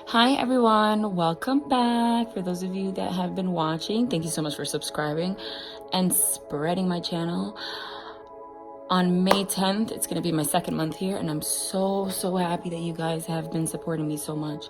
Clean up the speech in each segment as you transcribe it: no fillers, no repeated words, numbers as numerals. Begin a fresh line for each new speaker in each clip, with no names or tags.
Hi everyone, welcome back. For those of you that have been watching, thank you so much for subscribing and spreading my channel. On May 10th, it's going to be my second month here, and I'm so happy that you guys have been supporting me so much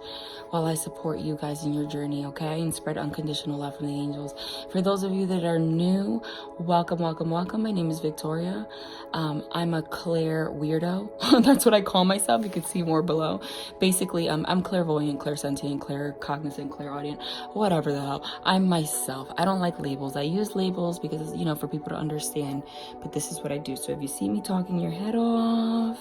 while I support you guys in your journey, okay? And spread unconditional love from the angels. For those of you that are new, welcome. My name is Victoria. I'm a Clairweirdo. That's what I call myself. You can see more below. Basically, I'm clairvoyant, clairsentient, claircognizant, clairaudient, whatever the hell. I'm myself. I don't like labels. I use labels because, you know, for people to understand, but this is what I do. So if you see me talking your head off,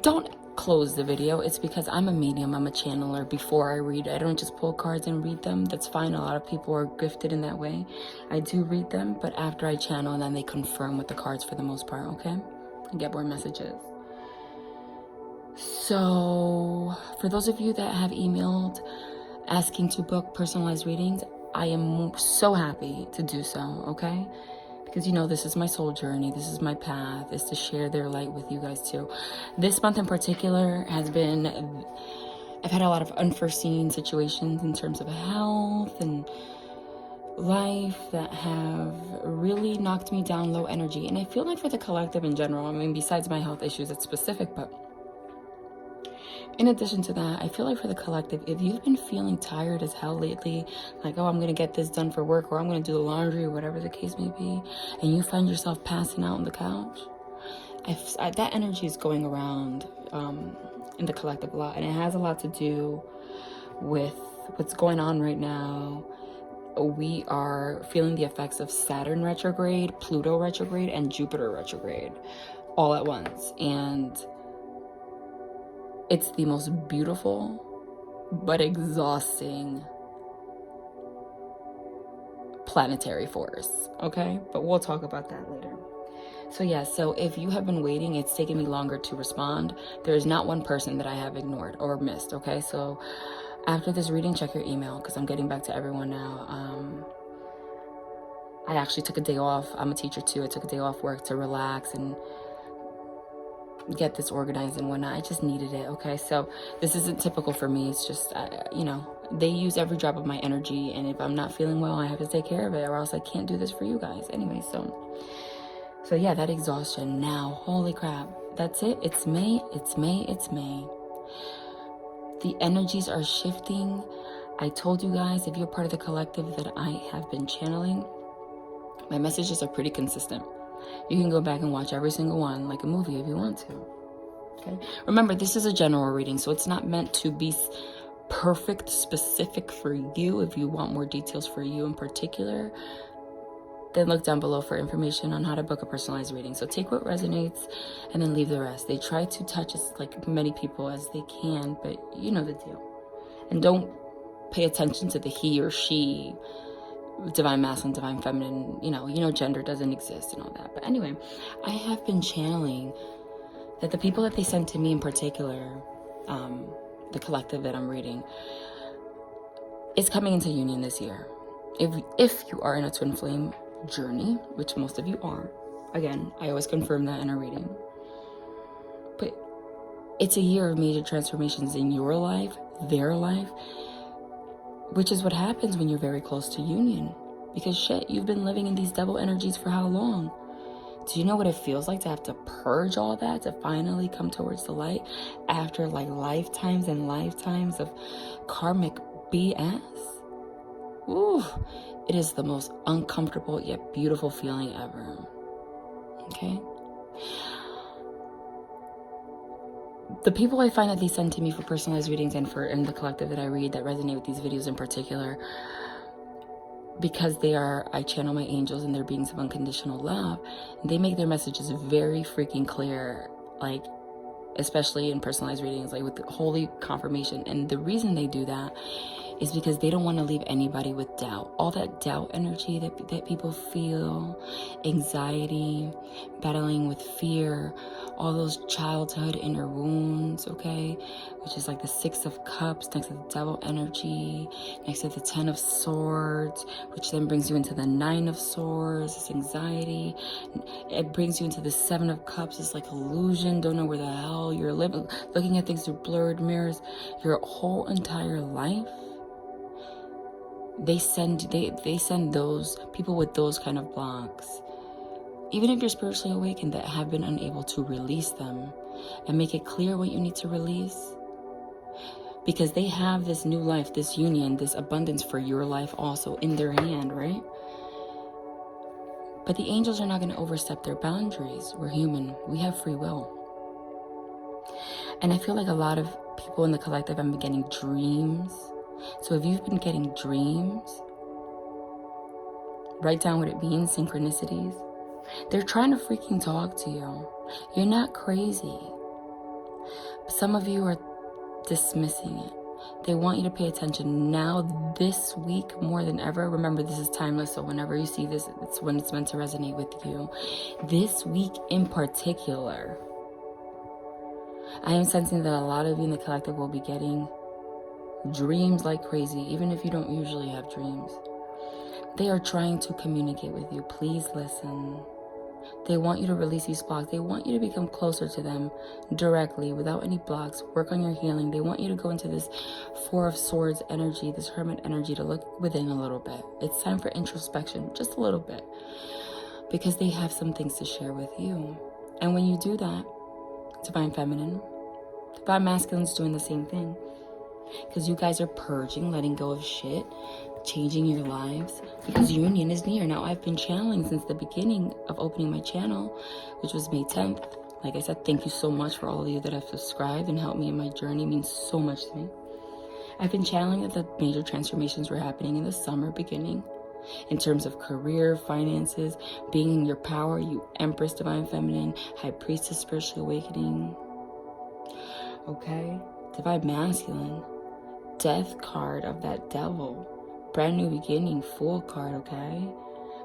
don't close the video. It's because I'm a medium, I'm a channeler. Before I read, I don't just pull cards and read them. That's fine. A lot of people are gifted in that way. I do read them, but after I channel, and then they confirm with the cards for the most part, okay? I get more messages. So for those of you that have emailed asking to book personalized readings, I am so happy to do so, okay? Because, you know, this is my soul journey. This is my path, is to share their light with you guys too. This month in particular has been, I've had a lot of unforeseen situations in terms of health and life that have really knocked me down low energy. And I feel like for the collective in general, I mean, besides my health issues, it's specific, but in addition to that, I feel like for the collective, if you've been feeling tired as hell lately, like, oh, I'm going to get this done for work, or I'm going to do the laundry, or whatever the case may be, and you find yourself passing out on the couch, that energy is going around in the collective a lot, and it has a lot to do with what's going on right now. We are feeling the effects of Saturn retrograde, Pluto retrograde, and Jupiter retrograde all at once, and it's the most beautiful but exhausting planetary force, okay? But we'll talk about that later. So yeah, so if you have been waiting, it's taken me longer to respond. There is not one person that I have ignored or missed, okay? So after this reading, check your email, because I'm getting back to everyone now. I actually took a day off. I'm a teacher too. I took a day off work to relax and get this organized and whatnot. I just needed it, okay? So this isn't typical for me. It's just, you know, they use every drop of my energy, and if I'm not feeling well, I have to take care of it, or else I can't do this for you guys anyway. So yeah, that exhaustion now, holy crap, that's it. It's May. The energies are shifting. I told you guys, if you're part of the collective, that I have been channeling, my messages are pretty consistent. You can go back and watch every single one like a movie if you want to, okay? Remember, this is a general reading, so it's not meant to be perfect, specific for you. If you want more details for you in particular, then look down below for information on how to book a personalized reading. So take what resonates and then leave the rest. They try to touch as like many people as they can, but you know the deal. And don't pay attention to the he or she, divine masculine, divine feminine, you know, gender doesn't exist and all that. But anyway, I have been channeling that the people that they sent to me in particular, the collective that I'm reading, is coming into union this year. If you are in a twin flame journey, which most of you are, again, I always confirm that in a reading, but it's a year of major transformations in your life, their life, which is what happens when you're very close to union. Because shit, you've been living in these double energies for how long? Do you know what it feels like to have to purge all that to finally come towards the light after like lifetimes and lifetimes of karmic BS? Ooh, it is the most uncomfortable yet beautiful feeling ever. Okay? The people I find that they send to me for personalized readings and in the collective that I read that resonate with these videos in particular, because I channel my angels and they're beings of unconditional love, they make their messages very freaking clear, like, especially in personalized readings, like with the holy confirmation. And the reason they do that is because they don't want to leave anybody with doubt. All that doubt energy that people feel, anxiety, battling with fear, all those childhood inner wounds, okay? Which is like the 6 of Cups next to the Devil energy, next to the 10 of Swords, which then brings you into the 9 of Swords, this anxiety. It brings you into the 7 of Cups, it's like illusion, don't know where the hell you're living, looking at things through blurred mirrors. Your whole entire life, they send those people with those kind of blocks, even if you're spiritually awakened, that have been unable to release them and make it clear what you need to release, because they have this new life, this union, this abundance for your life also in their hand, right? But the angels are not going to overstep their boundaries. We're human. We have free will. And I feel like a lot of people in the collective have been getting dreams. So if you've been getting dreams, write down what it means, synchronicities. They're trying to freaking talk to you. You're not crazy. Some of you are dismissing it. They want you to pay attention now, this week, more than ever. Remember, this is timeless, so whenever you see this, it's when it's meant to resonate with you. This week in particular, I am sensing that a lot of you in the collective will be getting dreams like crazy, even if you don't usually have dreams. They are trying to communicate with you. Please listen. They want you to release these blocks. They want you to become closer to them directly, without any blocks. Work on your healing. They want you to go into this 4 of Swords energy, this Hermit energy, to look within a little bit. It's time for introspection, just a little bit, because they have some things to share with you. And when you do that, Divine Feminine, Divine Masculine's doing the same thing, because you guys are purging, letting go of shit, changing your lives, because union is near. Now, I've been channeling since the beginning of opening my channel, which was May 10th. Like I said, thank you so much for all of you that have subscribed and helped me in my journey. It means so much to me. I've been channeling that the major transformations were happening in the summer beginning, in terms of career, finances, being in your power, you Empress, Divine Feminine, High Priestess, Spiritual Awakening. Okay? Divine Masculine, Death card of that Devil. Brand new beginning, Fool card, okay?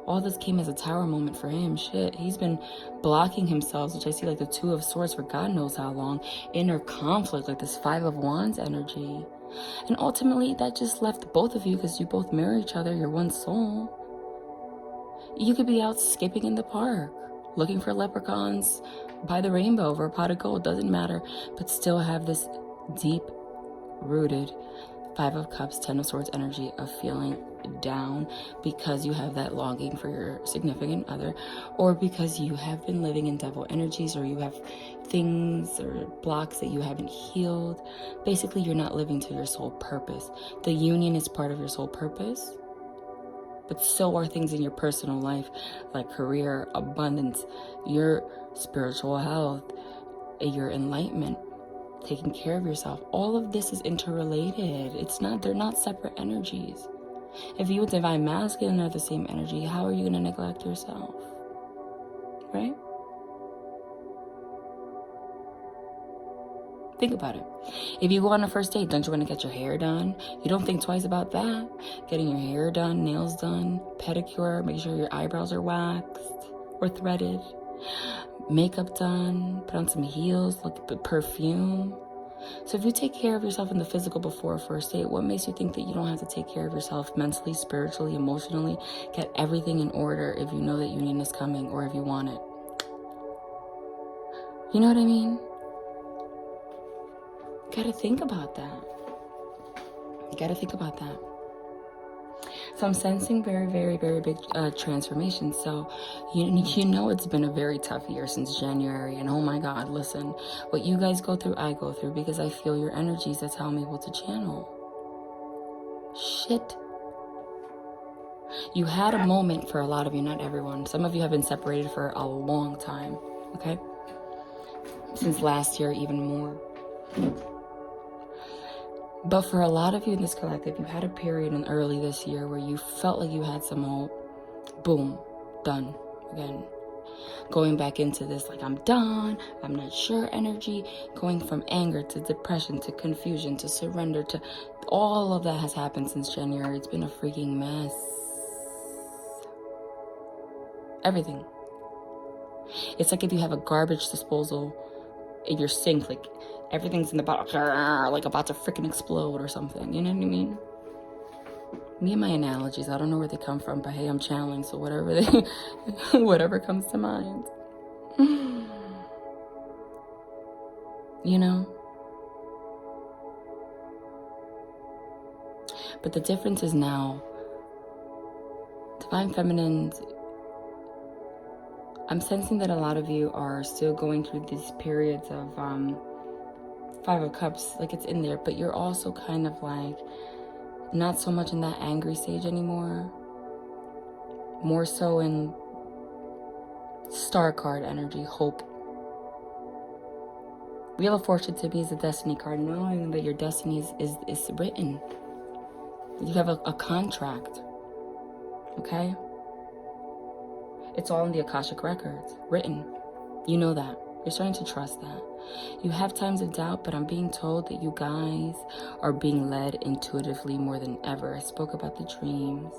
All this came as a Tower moment for him. Shit, he's been blocking himself, which I see like the 2 of Swords for God knows how long. Inner conflict, like this 5 of Wands energy. And ultimately, that just left both of you, because you both mirror each other, you're one soul. You could be out skipping in the park, looking for leprechauns by the rainbow over a pot of gold, doesn't matter, but still have this deep-rooted 5 of Cups, 10 of Swords energy of feeling down because you have that longing for your significant other, or because you have been living in Devil energies, or you have things or blocks that you haven't healed. Basically, you're not living to your soul purpose. The union is part of your soul purpose, but so are things in your personal life, like career, abundance, your spiritual health, your enlightenment, taking care of yourself. All of this is interrelated. They're not separate energies. If you and Divine Masculine are the same energy, how are you going to neglect yourself? Right? Think about it. If you go on a first date, don't you want to get your hair done? You don't think twice about that. Getting your hair done, nails done, pedicure, make sure your eyebrows are waxed or threaded, makeup done, put on some heels, look at perfume. So if you take care of yourself in the physical before a first date, what makes you think that you don't have to take care of yourself mentally, spiritually, emotionally, get everything in order if you know that union is coming, or if you want it? You know what I mean? You gotta think about that. You gotta think about that. So I'm sensing very, very, very big transformation. So you know it's been a very tough year since January. And oh my God, listen, what you guys go through, I go through, because I feel your energies. That's how I'm able to channel. Shit. You had a moment for a lot of you, not everyone. Some of you have been separated for a long time, okay? Since last year, even more. But for a lot of you in this collective, you had a period in early this year where you felt like you had some hope. Boom, done again. going back into this like I'm done, I'm not sure energy, going from anger to depression to confusion to surrender to all of that has happened since January. It's been a freaking mess. Everything. It's like if you have a garbage disposal in your sink, like everything's in the bottom, like about to freaking explode or something. You know what I mean? Me and my analogies, I don't know where they come from, but hey, I'm channeling, so whatever comes to mind. You know? But the difference is now, Divine Feminines, I'm sensing that a lot of you are still going through these periods of Five of Cups, like it's in there, but you're also kind of like not so much in that angry stage anymore. More so in Star card energy, hope. Wheel of Fortune to me is a destiny card, knowing that your destiny is written. You have a contract, okay? It's all in the Akashic Records, written. You know that. You're starting to trust that. You have times of doubt, but I'm being told that you guys are being led intuitively more than ever. I spoke about the dreams.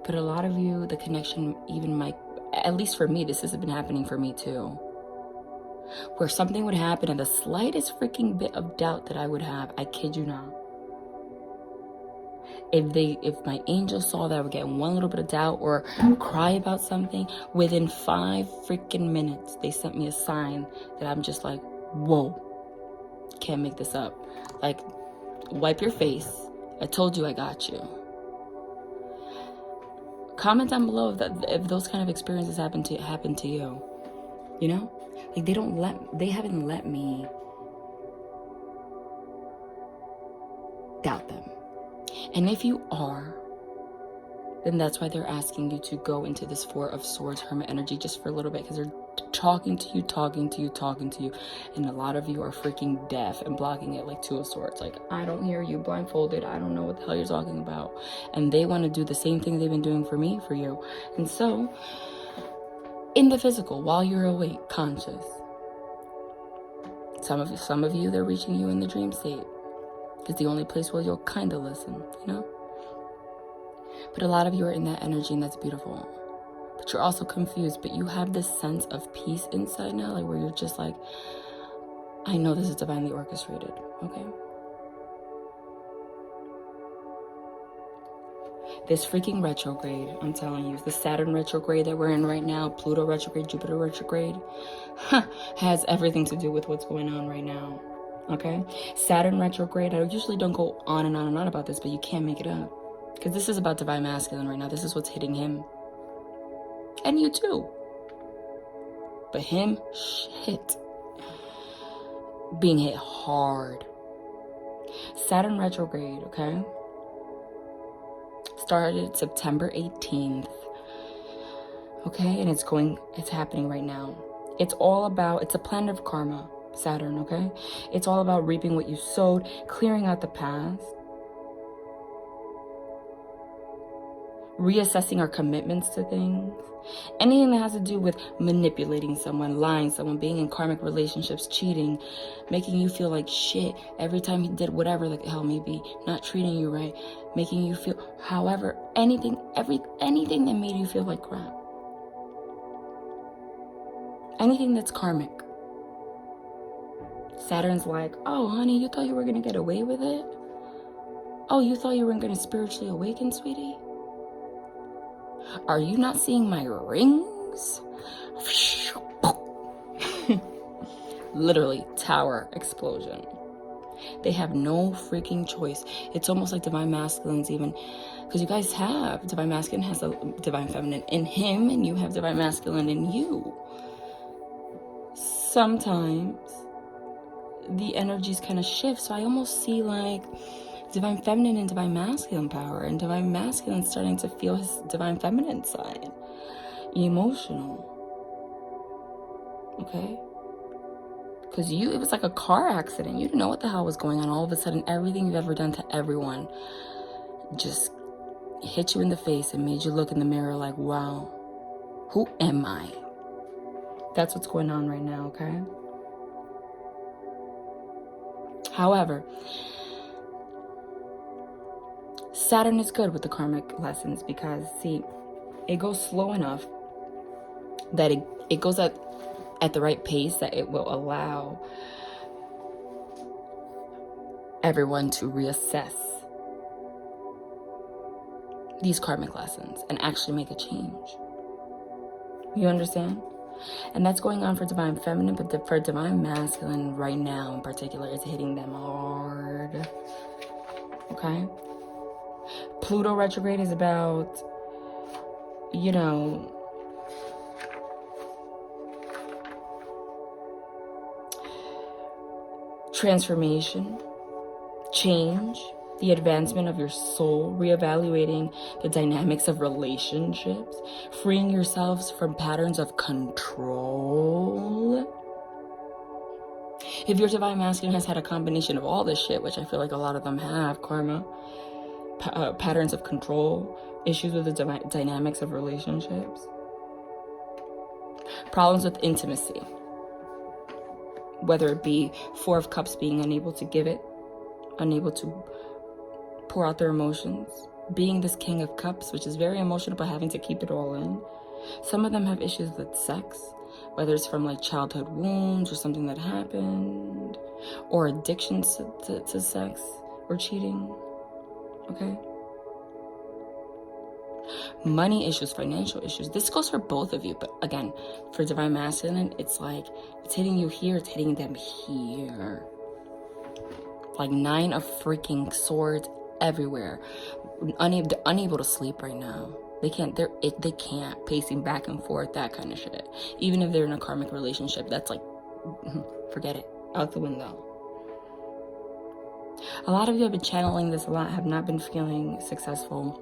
But a lot of you, the connection even might, at least for me, this has been happening for me too. Where something would happen and the slightest freaking bit of doubt that I would have, I kid you not. If my angels saw that I would get one little bit of doubt or cry about something, within 5 freaking minutes, they sent me a sign that I'm just like, whoa, can't make this up. Like, wipe your face. I told you I got you. Comment down below if those kind of experiences happen to you. You know? Like they haven't let me doubt them. And if you are, then that's why they're asking you to go into this Four of Swords Hermit energy just for a little bit, because they're talking to you, and a lot of you are freaking deaf and blocking it, like Two of Swords. Like, I don't hear you, blindfolded, I don't know what the hell you're talking about. And they want to do the same thing they've been doing for me, for you. And so, in the physical, while you're awake, conscious, some of you, they're reaching you in the dream state. It's the only place where you'll kind of listen, you know? But a lot of you are in that energy, and that's beautiful. But you're also confused, but you have this sense of peace inside now, like where you're just like, I know this is divinely orchestrated, okay? This freaking retrograde, I'm telling you, the Saturn retrograde that we're in right now, Pluto retrograde, Jupiter retrograde, has everything to do with what's going on right now, okay? Saturn retrograde, I usually don't go on and on and on about this, but you can't make it up. Because this is about Divine Masculine right now. This is what's hitting him. And you too. But him, shit. Being hit hard. Saturn retrograde, okay? Started September 18th. Okay? And it's happening right now. It's a planet of karma, Saturn, okay? It's all about reaping what you sowed, clearing out the past, reassessing our commitments to things. Anything that has to do with manipulating someone, lying someone, being in karmic relationships, cheating, making you feel like shit every time he did whatever the hell may be, not treating you right, making you feel however, anything that made you feel like crap. Anything that's karmic. Saturn's like, oh honey, you thought you were gonna get away with it? Oh, you thought you weren't gonna spiritually awaken, sweetie? Are you not seeing my rings? Literally, tower explosion. They have no freaking choice. It's almost like Divine Masculines even, because you guys have, Divine Masculine has a Divine Feminine in him, and you have Divine Masculine in you. Sometimes the energies kind of shift, so I almost see like Divine Feminine and Divine Masculine power, and Divine Masculine starting to feel his Divine Feminine side. Emotional. Okay? Because it was like a car accident. You didn't know what the hell was going on. All of a sudden, everything you've ever done to everyone just hit you in the face and made you look in the mirror like, wow, Who am I? That's what's going on right now, okay? However, Saturn is good with the karmic lessons because, see, it goes slow enough that it goes at the right pace that it will allow everyone to reassess these karmic lessons and actually make a change. You understand? And that's going on for divine feminine, but for divine masculine right now in particular, it's hitting them hard. Okay? Pluto retrograde is about, you know, transformation, change, the advancement of your soul, reevaluating the dynamics of relationships, freeing yourselves from patterns of control. If your divine masculine has had a combination of all this shit, which I feel like a lot of them have, karma, patterns of control, issues with the dynamics of relationships, problems with intimacy, whether it be Four of Cups being unable to give it, unable to pour out their emotions, being this King of Cups, which is very emotional but having to keep it all in. Some of them have issues with sex, whether it's from like childhood wounds or something that happened, or addictions to sex or cheating. Okay? Money issues, financial issues. This goes for both of you, but again, for divine masculine, it's like it's hitting you here, it's hitting them here. Like 9 of freaking swords everywhere. They're unable to sleep right now. They can't. They can't. Pacing back and forth, that kind of shit. Even if they're in a karmic relationship, that's like, forget it, out the window. A lot of you have been channeling this a lot, have not been feeling successful.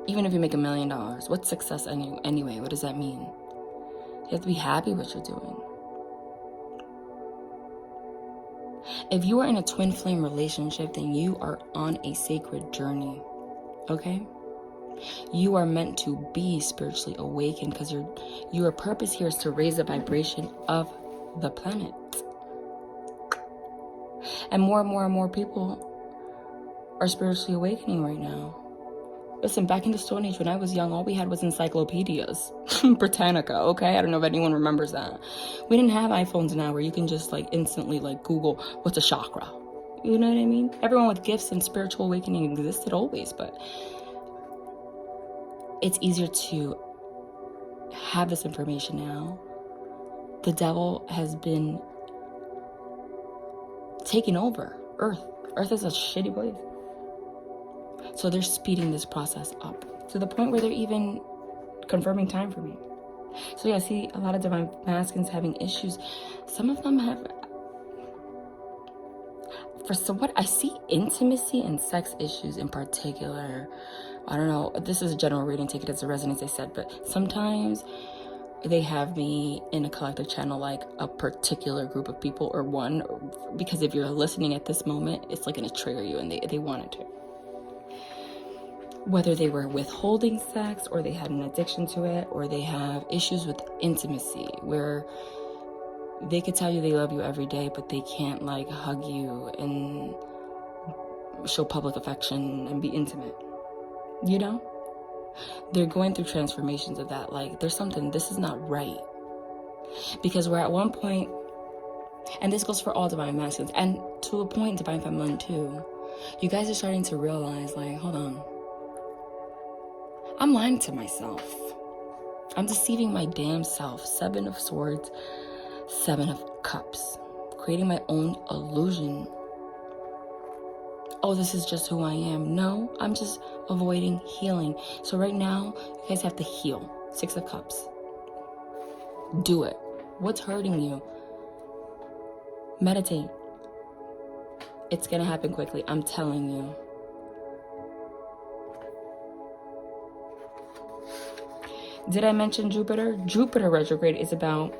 Even if you make $1 million, what's success anyway? What does that mean? You have to be happy with what you're doing. If you are in a twin flame relationship, then you are on a sacred journey, okay? You are meant to be spiritually awakened because your purpose here is to raise the vibration of the planet. And more people are spiritually awakening right now. Listen, back in the Stone Age, when I was young, all we had was encyclopedias. Britannica, okay? I don't know if anyone remembers that. We didn't have iPhones now where you can just like instantly like Google, what's a chakra? You know what I mean? Everyone with gifts and spiritual awakening existed always, but it's easier to have this information now. The devil has been taking over Earth. Earth is a shitty place. So they're speeding this process up to the point where they're even confirming time for me. So yeah, I see a lot of divine masculines having issues. Some of them have, I see intimacy and sex issues in particular. I don't know, this is a general reading, take it as a resonance, I said, but sometimes they have me in a collective channel like a particular group of people or one, because if you're listening at this moment, it's like going to trigger you and they wanted to. Whether they were withholding sex or they had an addiction to it or they have issues with intimacy where they could tell you they love you every day, but they can't like hug you and show public affection and be intimate. You know? They're going through transformations of that. Like, there's something, this is not right. Because we're at one point, and this goes for all divine masculines, and to a point, divine feminine too. You guys are starting to realize, like, hold on. I'm lying to myself. I'm deceiving my damn self. 7 of Swords, 7 of Cups. Creating my own illusion. Oh, this is just who I am. No, I'm just avoiding healing. So right now, you guys have to heal. 6 of Cups. Do it. What's hurting you? Meditate. It's gonna happen quickly. I'm telling you. Did I mention Jupiter? Jupiter retrograde is about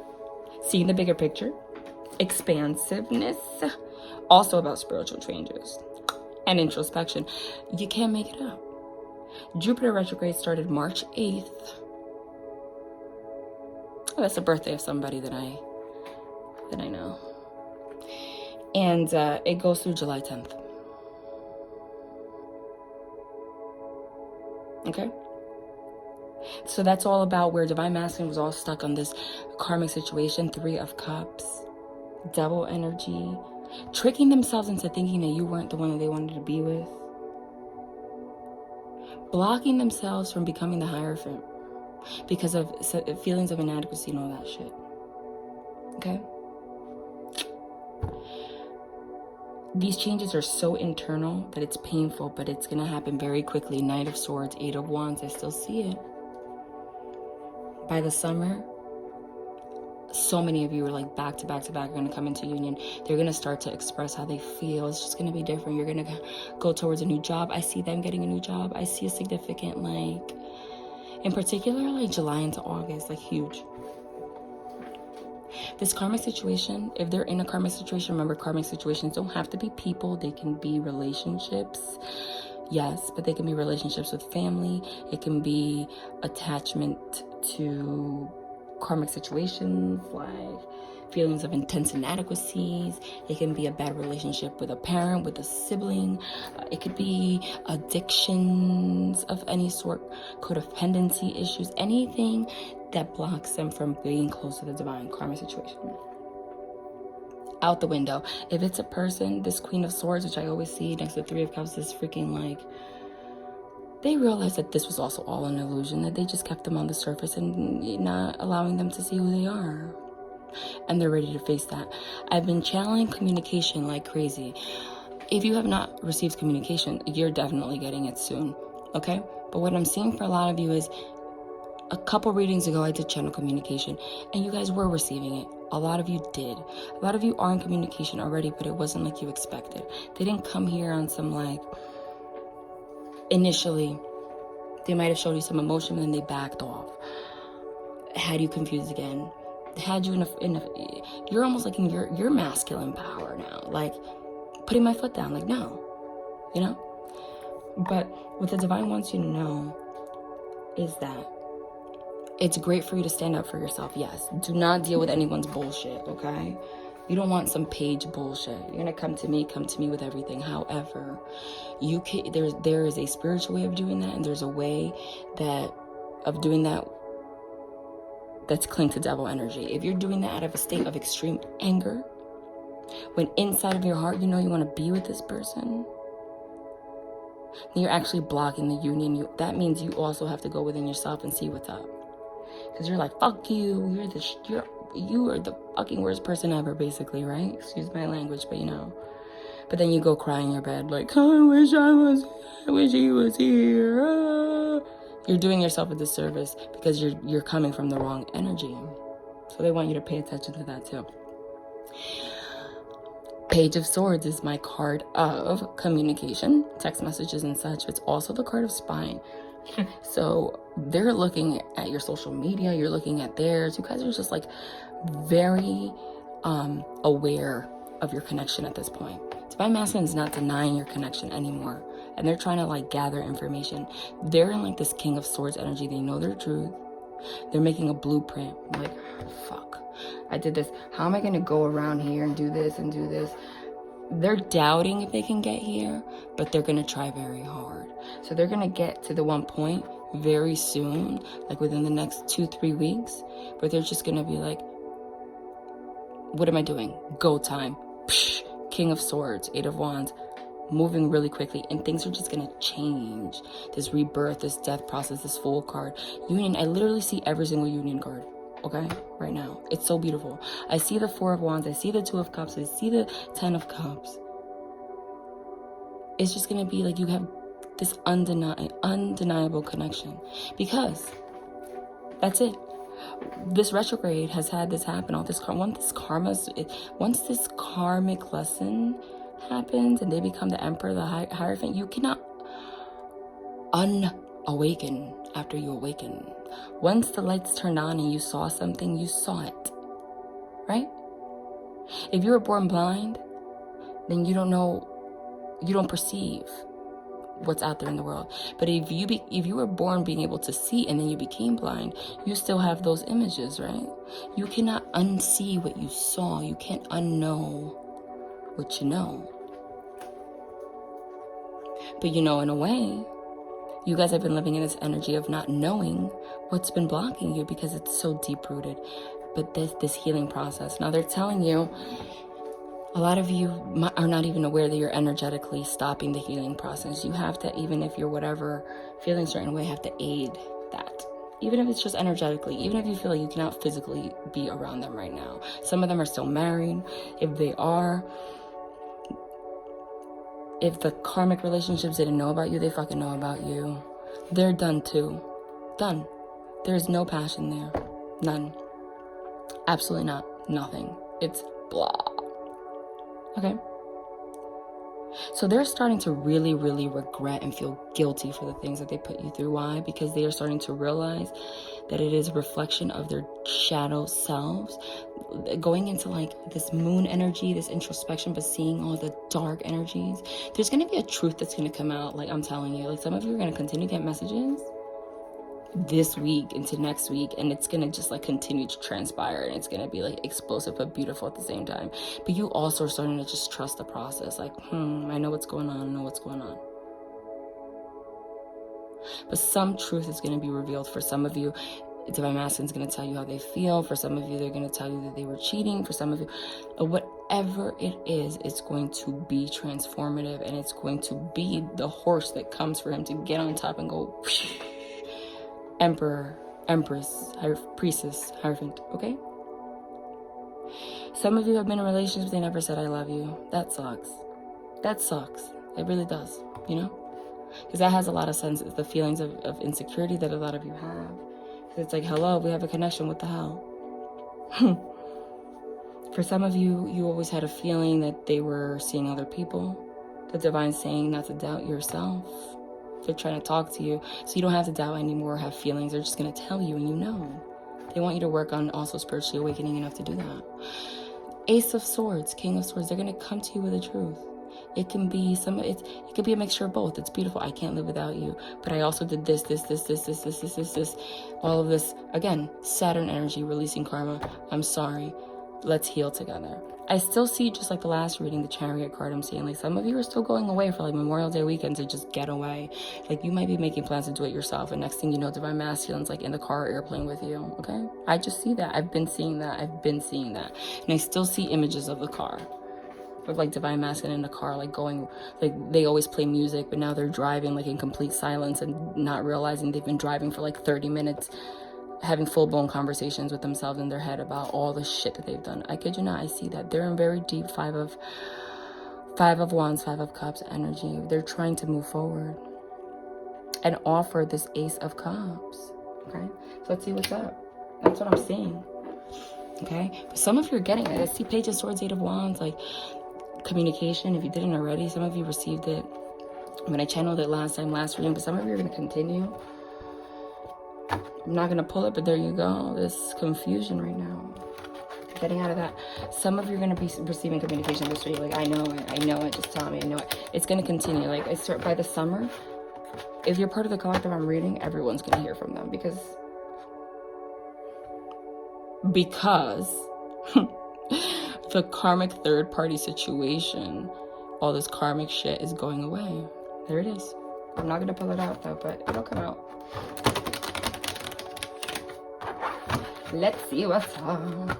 seeing the bigger picture, expansiveness, also about spiritual changes, and introspection. You can't make it up. Jupiter retrograde started March 8th Oh, that's the birthday of somebody that I know. And it goes through July 10th. Okay? So that's all about where Divine Masculine was all stuck on this karmic situation. 3 of Cups. Double energy. Tricking themselves into thinking that you weren't the one that they wanted to be with. Blocking themselves from becoming the Hierophant because of feelings of inadequacy and all that shit. Okay? These changes are so internal that it's painful, but it's going to happen very quickly. Knight of Swords, 8 of Wands, I still see it. By the summer, so many of you are like back to back to back, are going to come into union. They're going to start to express how they feel. It's just going to be different. You're going to go towards a new job. I see them getting a new job. I see a significant, like, in particular, like July into August, like huge. This karmic situation, if they're in a karmic situation, remember, karmic situations don't have to be people. They can be relationships. Yes, but they can be relationships with family. It can be attachment to karmic situations, like feelings of intense inadequacies. It can be a bad relationship with a parent, with a sibling. It could be addictions of any sort, codependency issues, anything that blocks them from being close to the divine. Karmic situation. Out the window. If it's a person, this Queen of Swords, which I always see next to the 3 of Cups, is freaking like, they realized that this was also all an illusion, that they just kept them on the surface and not allowing them to see who they are. And they're ready to face that. I've been channeling communication like crazy. If you have not received communication, you're definitely getting it soon, okay? But what I'm seeing for a lot of you is, a couple readings ago, I did channel communication, and you guys were receiving it. A lot of you did. A lot of you are in communication already, but it wasn't like you expected. They didn't come here on some, like, initially, they might have showed you some emotion, and then they backed off. Had you confused again. Had you you're almost like in your masculine power now. Like, putting my foot down, like, no. You know? But what the divine wants you to know is that it's great for you to stand up for yourself, yes. Do not deal with anyone's bullshit, okay? You don't want some page bullshit. You're gonna come to me with everything. However, you can, there is a spiritual way of doing that, and there's a way of doing that that's clinged to devil energy. If you're doing that out of a state of extreme anger, when inside of your heart you know you want to be with this person, then you're actually blocking the union. That means you also have to go within yourself and see what's up. Because you're like, fuck you, you are the fucking worst person ever, basically, right? Excuse my language, but you know. But then you go cry in your bed, like, I wish he was here. Ah. You're doing yourself a disservice because you're coming from the wrong energy. So they want you to pay attention to that too. Page of Swords is my card of communication, text messages and such. It's also the card of spying. So they're looking at your social media, you're looking at theirs. You guys are just like very aware of your connection at this point. Divine Masculine is not denying your connection anymore, and they're trying to like gather information. They're in like this King of Swords energy. They know their truth. They're making a blueprint. Like, fuck, I did this. How am I going to go around here and do this and do this? They're doubting if they can get here, but they're going to try very hard. So they're going to get to the one point very soon, like within the next 2-3 weeks, but they're just going to be like, what am I doing? Go time. Psh, King of Swords, 8 of Wands, moving really quickly, and things are just going to change. This rebirth, this death process, this Fool card. Union, I literally see every single union card. Okay, right now. It's so beautiful. I see the 4 of Wands. I see the 2 of Cups. I see the 10 of Cups. It's just going to be like you have this undeniable connection. Because that's it. This retrograde has had this happen. Once this karmic lesson happens and they become the Emperor, the Hierophant, you cannot unawaken after you awaken. Once the lights turned on and you saw something, you saw it, right? If you were born blind, then you don't know, you don't perceive what's out there in the world. But if you were born being able to see and then you became blind, you still have those images, right? You cannot unsee what you saw. You can't unknow what you know. But you know, in a way, you guys have been living in this energy of not knowing what's been blocking you because it's so deep-rooted. But this healing process. Now they're telling you, a lot of you are not even aware that you're energetically stopping the healing process. You have to, even if you're whatever, feeling a certain way, have to aid that. Even if it's just energetically, even if you feel like you cannot physically be around them right now. Some of them are still married. If they are, if the karmic relationships didn't know about you, they fucking know about you. They're done too. Done. There's no passion there. None. Absolutely not. Nothing. It's blah. Okay? So they're starting to really, really regret and feel guilty for the things that they put you through. Why? Because they are starting to realize that it is a reflection of their shadow selves. Going into like this moon energy, this introspection, but seeing all the dark energies. There's going to be a truth that's going to come out. Like I'm telling you, like some of you are going to continue to get messages this week into next week, and it's gonna just like continue to transpire, and it's gonna be like explosive but beautiful at the same time. But you also are starting to just trust the process. Like, I know what's going on. I know what's going on. But some truth is gonna be revealed. For some of you, Divine Masculine is gonna tell you how they feel. For some of you, they're gonna tell you that they were cheating. For some of you, whatever it is, it's going to be transformative, and it's going to be the horse that comes for him to get on top and go. Whoosh, Emperor, Empress, Priestess, Hierophant, okay? Some of you have been in relationships, they never said I love you. That sucks. That sucks. It really does, you know? Because that has a lot of sense. It's the feelings of insecurity that a lot of you have. It's like, hello, we have a connection, what the hell? For some of you, you always had a feeling that they were seeing other people. The Divine's saying not to doubt yourself. They're trying to talk to you, so you don't have to doubt anymore or have feelings. They're just going to tell you, and you know. They want you to work on also spiritually awakening enough to do that. Ace of Swords, King of Swords, they're going to come to you with the truth. It can be it could be a mixture of both. It's beautiful. I can't live without you, but I also did this. All of this, again, Saturn energy, releasing karma. I'm sorry. Let's heal together. I still see, just like the last reading, the Chariot card. I'm seeing like some of you are still going away for like Memorial Day weekend to just get away. Like you might be making plans to do it yourself, and next thing you know, Divine Masculine's like in the car or airplane with you. Okay, I just see that. I've been seeing that, and I still see images of the car, of like Divine Masculine in the car, like going, like they always play music, but now they're driving like in complete silence and not realizing they've been driving for like 30 minutes. Having full-blown conversations with themselves in their head about all the shit that they've done. I kid you not, I see that. They're in very deep Five of Wands, Five of Cups energy. They're trying to move forward and offer this Ace of Cups. Okay? So let's see what's up. That's what I'm seeing. Okay? But some of you are getting it. I see Page of Swords, Eight of Wands, like communication. If you didn't already, some of you received it when I channeled it last reading, but some of you are going to continue. I'm not going to pull it, but there you go. This confusion right now. Getting out of that. Some of you are going to be receiving communication this week. Like, I know it. Just tell me, I know it. It's going to continue. Like, I start by the summer. If you're part of the collective I'm reading, everyone's going to hear from them. Because the karmic third party situation, all this karmic shit is going away. There it is. I'm not going to pull it out, though, but it'll come out. Let's see what's up.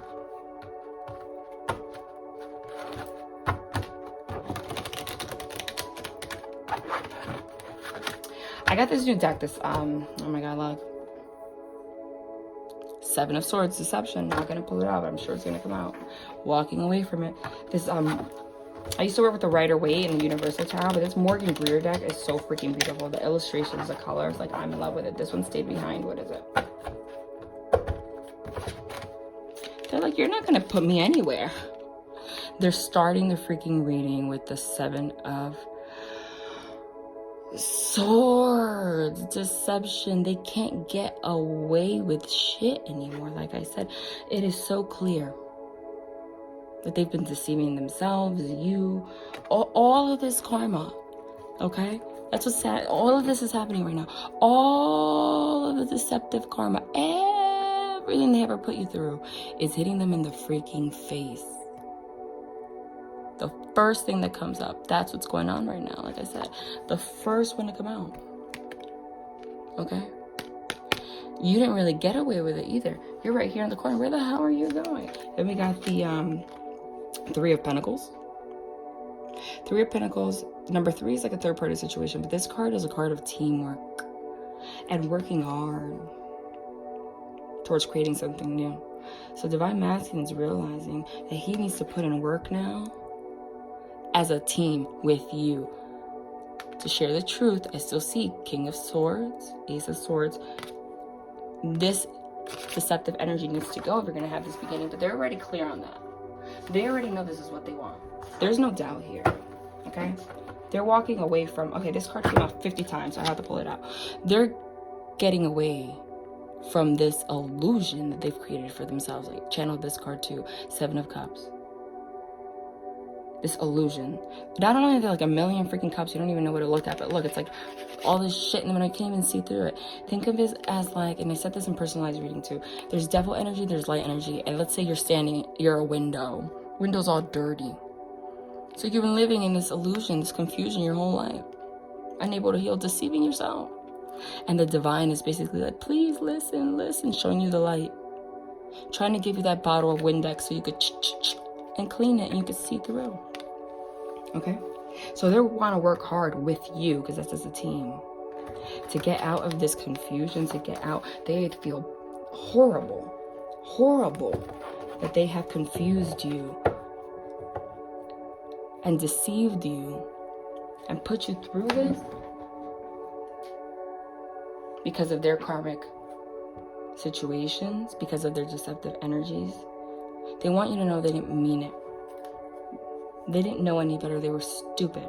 I got this new deck, oh my god, look. Seven of Swords, Deception. Not gonna pull it out, but I'm sure it's gonna come out. Walking away from it. This, I used to work with the Rider-Waite and the Universal Tarot, but this Morgan Greer deck is so freaking beautiful. The illustrations, the colors, like I'm in love with it. This one stayed behind. What is it? They're like, you're not going to put me anywhere. They're starting the freaking reading with the Seven of Swords. Deception. They can't get away with shit anymore. Like I said, it is so clear that they've been deceiving themselves, you, all of this karma, okay? That's what's sad. All of this is happening right now. All of the deceptive karma, everything they ever put you through is hitting them in the freaking face. The first thing that comes up, that's what's going on right now. Like I said, the first one to come out. Okay? You didn't really get away with it either. You're right here in the corner. Where the hell are you going? Then we got the Three of Pentacles. Three of Pentacles. Number 3 is like a third-party situation, but this card is a card of teamwork and working hard towards creating something new. So Divine Masculine is realizing that he needs to put in work now as a team with you to share the truth. I still see King of Swords, Ace of Swords. This deceptive energy needs to go if you're going to have this beginning, but they're already clear on that. They already know this is what they want. There's no doubt here, okay? They're walking away from, okay, this card came out 50 times, so I have to pull it out. They're getting away from this illusion that they've created for themselves. Like, channel this card too, 7 of Cups. This illusion. Not only are there like a million freaking cups, you don't even know what to look at, but look, it's like all this shit in the middle, you can't even see through it. Think of it as like, and I said this in personalized reading too, there's devil energy, there's light energy, and let's say you're a window. Window's all dirty. So you've been living in this illusion, this confusion your whole life. Unable to heal, deceiving yourself. And the divine is basically like, please listen, listen, showing you the light. Trying to give you that bottle of Windex so you could and clean it and you could see through. Okay? So they want to work hard with you, because that's as a team, to get out of this confusion, to get out. They feel horrible that they have confused you and deceived you and put you through this because of their karmic situations, because of their deceptive energies. They want you to know they didn't mean it. They didn't know any better. They were stupid.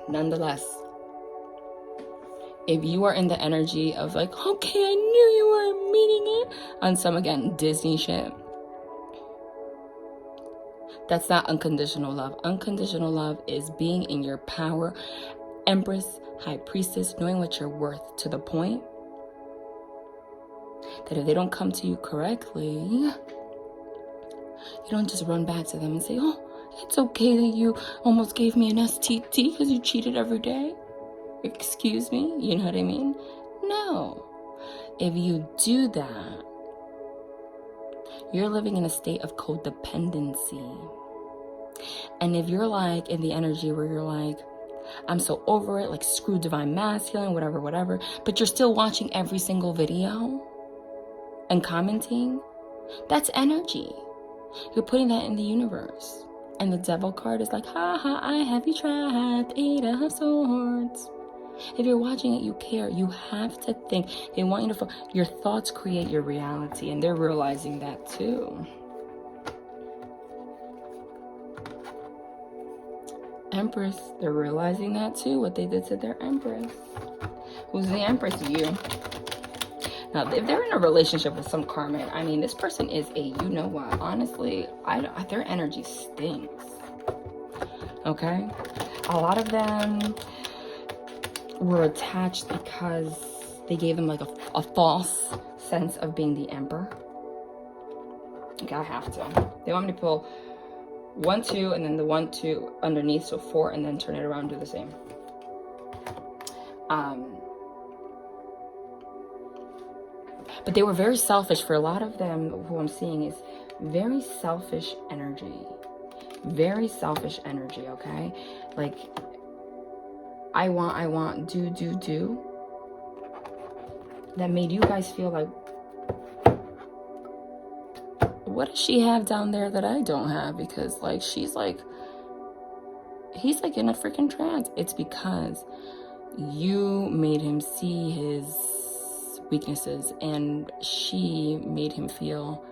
Nonetheless, if you are in the energy of like, okay, I knew you weren't meaning it, on some, again, Disney shit, that's not unconditional love. Unconditional love is being in your power, Empress, High Priestess, knowing what you're worth, to the point that if they don't come to you correctly, you don't just run back to them and say, oh, it's okay that you almost gave me an STD because you cheated every day. Excuse me? You know what I mean? No. If you do that, you're living in a state of codependency. And if you're like in the energy where you're like, I'm so over it, like screw Divine Masculine, whatever, but you're still watching every single video and commenting, that's energy. You're putting that in the universe. And the devil card is like, ha ha, I have you trapped, 8 of Swords. If you're watching it, you care. You have to think. They want you to, your thoughts create your reality, and they're realizing that too. Empress, they're realizing that too, what they did to their Empress. Who's the Empress? You. Now, if they're in a relationship with some karmic, I mean, this person is a, you know what, honestly, their energy stinks. Okay? A lot of them were attached because they gave them like a false sense of being the emperor. Okay, I have to. They want me to pull 1, 2, and then the 1, 2 underneath, so 4, and then turn it around and do the same. But they were very selfish. For a lot of them, who I'm seeing is very selfish energy. Very selfish energy, okay? Like, I want, do. That made you guys feel like, what does she have down there that I don't have? Because, like, he's like in a freaking trance. It's because you made him see his weaknesses, and she made him feel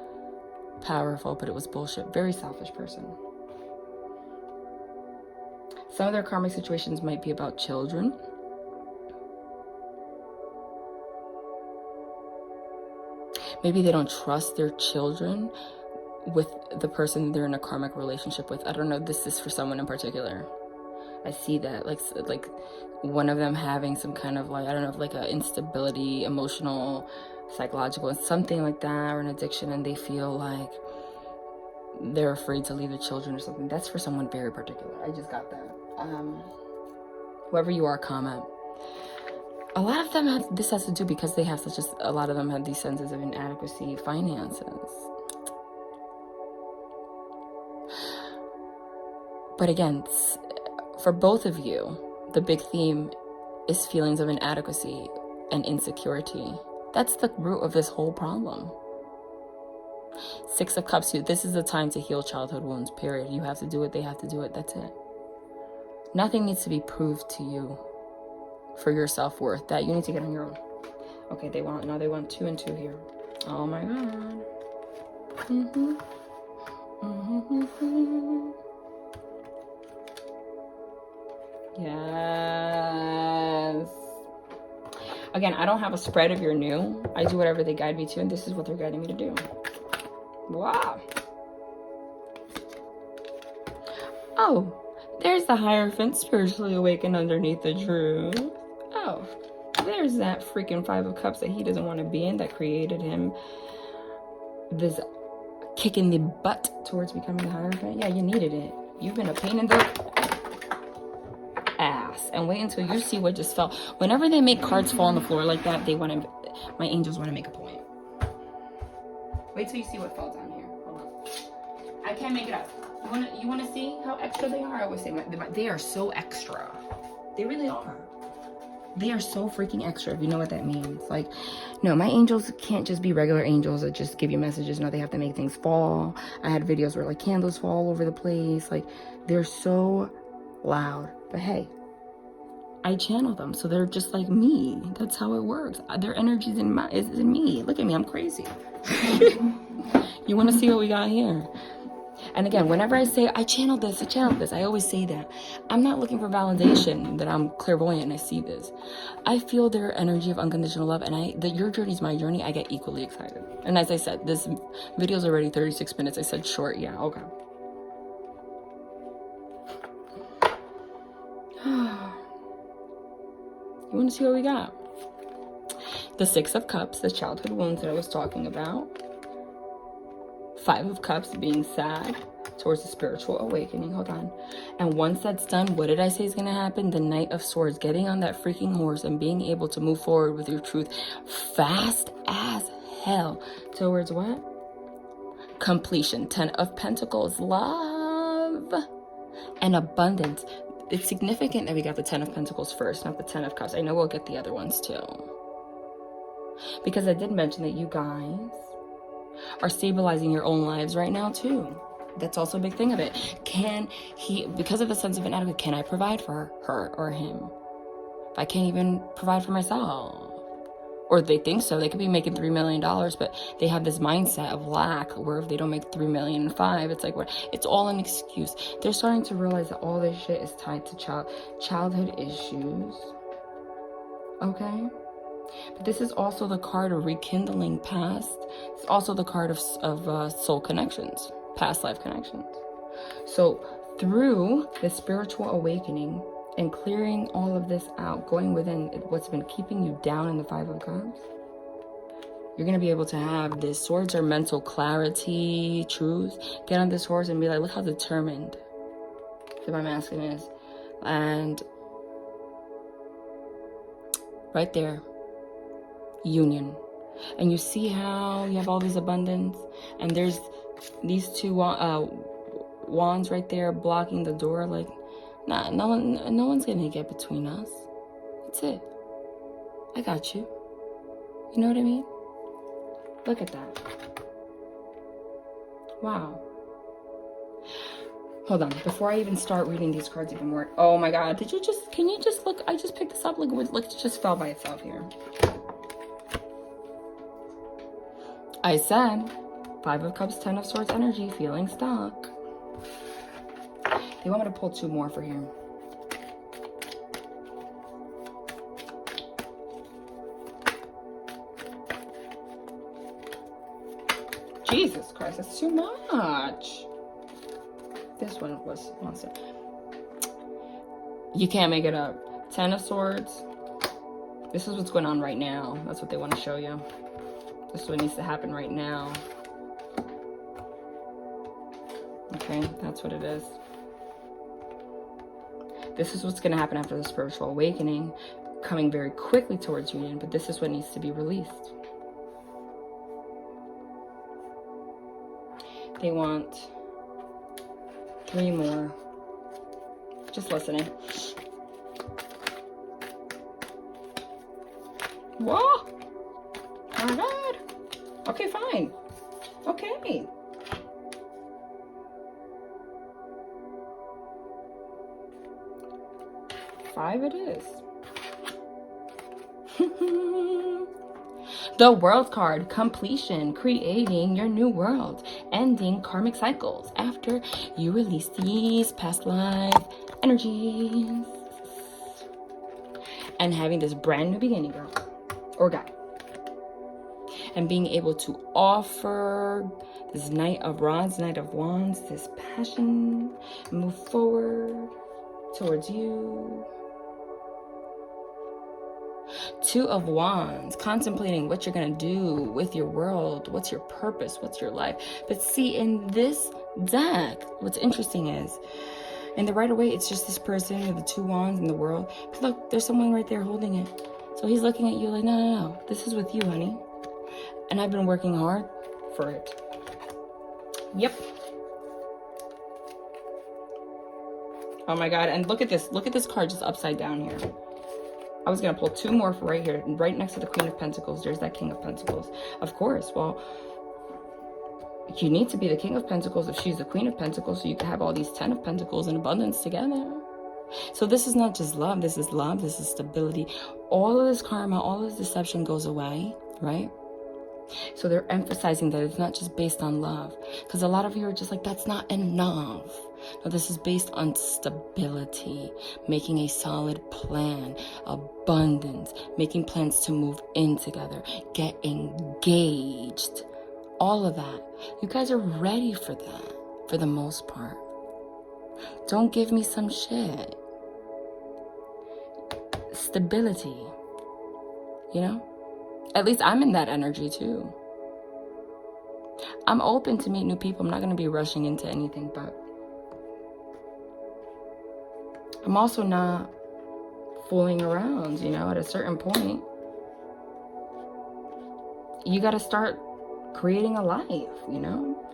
powerful, but it was bullshit. Very selfish person. Some of their karmic situations might be about children. Maybe they don't trust their children with the person they're in a karmic relationship with. I don't know. This is for someone in particular. I see that, like one of them having some kind of, like, I don't know, like a instability, emotional, psychological, something like that, or an addiction, and they feel like they're afraid to leave the children or something. That's for someone very particular. I just got that. Whoever you are, comment. A lot of them have, this has to do because they have such a lot of them have these senses of inadequacy, finances. But again, for both of you, the big theme is feelings of inadequacy and insecurity. That's the root of this whole problem. Six of Cups, this is the time to heal childhood wounds, period. You have to do it, they have to do it, that's it. Nothing needs to be proved to you for your self-worth. That you need to get on your own. Okay, they want 2 and 2 here. Oh my God. Yes. Again, I don't have a spread if you're new. I do whatever they guide me to, and this is what they're guiding me to do. Wow. Oh, there's the Hierophant, spiritually awakened underneath the truth. Oh, there's that freaking 5 of Cups that he doesn't want to be in, that created him this kick in the butt towards becoming the Hierophant. Yeah, you needed it. You've been a pain in the ass. And wait until you see what just fell. Whenever they make cards fall on the floor like that, they want to, my angels want to make a point. Wait till you see what fell down here. Hold on. I can't make it up. You want to see how extra they are? I always say they are so extra. They really are. They are so freaking extra, if you know what that means. Like, no, my angels can't just be regular angels that just give you messages. No, they have to make things fall. I had videos where like candles fall all over the place. Like, they're so loud. But hey, I channel them, so they're just like me. That's how it works. Their energy is in me. Look at me, I'm crazy. You want to see what we got here? And again, whenever I say I channeled this, I always say that. I'm not looking for validation that I'm clairvoyant and I see this. I feel their energy of unconditional love, and that your journey is my journey. I get equally excited. And as I said, this video is already 36 minutes. I said short, yeah, okay. You want to see what we got? The 6 of Cups, the childhood wounds that I was talking about. 5 of Cups, being sad towards the spiritual awakening. Hold on. And once that's done, what did I say is going to happen? The Knight of Swords, getting on that freaking horse and being able to move forward with your truth fast as hell towards what? Completion. 10 of Pentacles, love and abundance. It's significant that we got the 10 of Pentacles first, not the 10 of Cups. I know we'll get the other ones too, because I did mention that you guys are stabilizing your own lives right now too. That's also a big thing of it. Can he, because of the sense of inadequacy, can I provide for her or him if I can't even provide for myself? Or they think so. They could be making $3 million, but they have this mindset of lack, where if they don't make $3 million and 5, it's like, what? It's all an excuse. They're starting to realize that all this shit is tied to childhood issues. Okay? But this is also the card of rekindling past. It's also the card of soul connections, past life connections. So through the spiritual awakening and clearing all of this out, going within what's been keeping you down in the 5 of Cups, you're going to be able to have this. Swords are mental clarity, truth. Get on this horse and be like, look how determined the my masculine is. And right there, union. And you see how you have all this abundance, and there's these 2 wands right there blocking the door. Like, nah, no one's gonna get between us. That's it. I got you. You know what I mean? Look at that. Wow. Hold on, before I even start reading these cards even more. Oh my God, can you just look? I just picked this up. Look, it just fell by itself here. I said 5 of Cups, 10 of Swords energy, feeling stuck. They want me to pull 2 more for him. Jesus Christ, that's too much. This one was monster. You can't make it up. 10 of Swords. This is what's going on right now. That's what they want to show you. This is what needs to happen right now. Okay, that's what it is. This is what's going to happen after the spiritual awakening, coming very quickly towards union, but this is what needs to be released. They want 3 more. Just listening. Whoa! Oh my God. Okay, fine. Okay. Five it is. The World card, completion, creating your new world, ending karmic cycles after you release these past life energies, and having this brand new beginning, girl or guy, and being able to offer this Knight of Rods, Knight of Wands, this passion, move forward towards you. 2 of Wands, contemplating what you're going to do with your world. What's your purpose? What's your life? But see, in this deck, what's interesting is, in the right away, it's just this person with the 2 wands in the world. But look, there's someone right there holding it. So he's looking at you like, no, no, no. This is with you, honey. And I've been working hard for it. Yep. Oh my God. And look at this. Look at this card just upside down here. I was going to pull 2 more for right here. Right next to the Queen of Pentacles, there's that King of Pentacles. Of course. Well, you need to be the King of Pentacles if she's the Queen of Pentacles, so you can have all these 10 of Pentacles in abundance together. So this is not just love. This is love. This is stability. All of this karma, all of this deception goes away, right? So they're emphasizing that it's not just based on love. Because a lot of you are just like, that's not enough. No, this is based on stability, making a solid plan, abundance, making plans to move in together, get engaged, all of that. You guys are ready for that, for the most part. Don't give me some shit. Stability, you know? At least I'm in that energy too. I'm open to meet new people. I'm not going to be rushing into anything, but I'm also not fooling around, you know? At a certain point, you got to start creating a life, you know?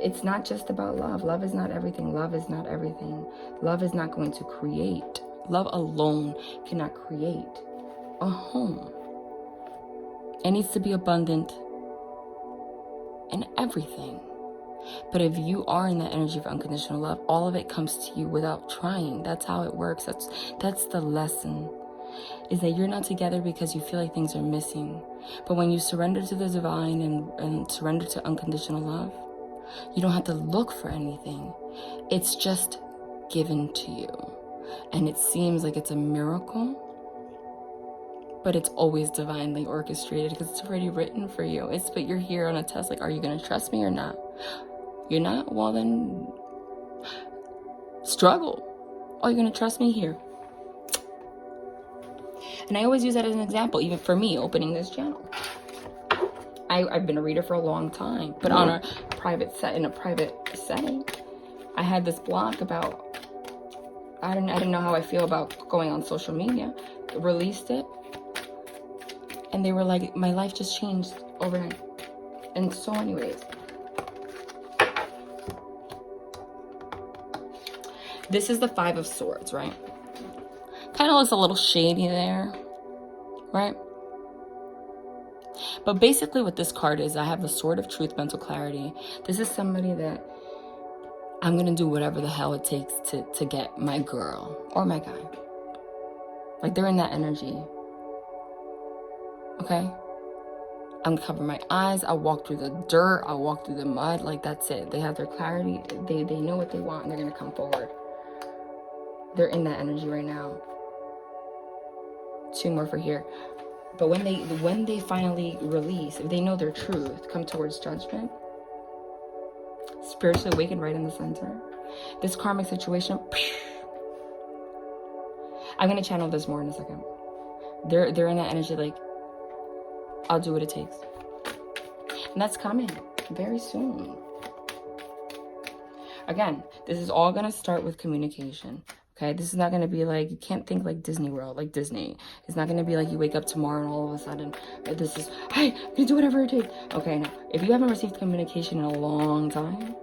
It's not just about love. Love is not everything. Love is not everything. Love is not going to create. Love alone cannot create a home. It needs to be abundant in everything. But if you are in that energy of unconditional love, all of it comes to you without trying. That's how it works. That's the lesson. Is that you're not together because you feel like things are missing. But when you surrender to the divine and surrender to unconditional love, you don't have to look for anything. It's just given to you. And it seems like it's a miracle, but it's always divinely orchestrated because it's already written for you. But you're here on a test, like, are you going to trust me or not? You're not? Well, then struggle. Oh, you're going to trust me here. And I always use that as an example, even for me opening this channel. I've been a reader for a long time, but on a private setting, I had this block about, I didn't know how I feel about going on social media. Released it, and they were like, my life just changed overnight in so many ways. This is the 5 of Swords, right? Kind of looks a little shady there, right? But basically what this card is, I have the Sword of Truth, mental clarity. This is somebody that I'm going to do whatever the hell it takes to get my girl or my guy. Like, they're in that energy. Okay? I'm going to cover my eyes. I'll walk through the dirt. I'll walk through the mud. Like, that's it. They have their clarity. They know what they want, and they're going to come forward. They're in that energy right now. 2 more for here. But when they finally release, if they know their truth, come towards judgment, spiritually awakened right in the center, this karmic situation, I'm going to channel this more in a second. They're in that energy like, I'll do what it takes. And that's coming very soon. Again, this is all going to start with communication. Okay, this is not going to be like, you can't think like Disney World, like Disney. It's not going to be like you wake up tomorrow and all of a sudden, this is, hey, I'm going to do whatever it takes. Okay, now, if you haven't received communication in a long time,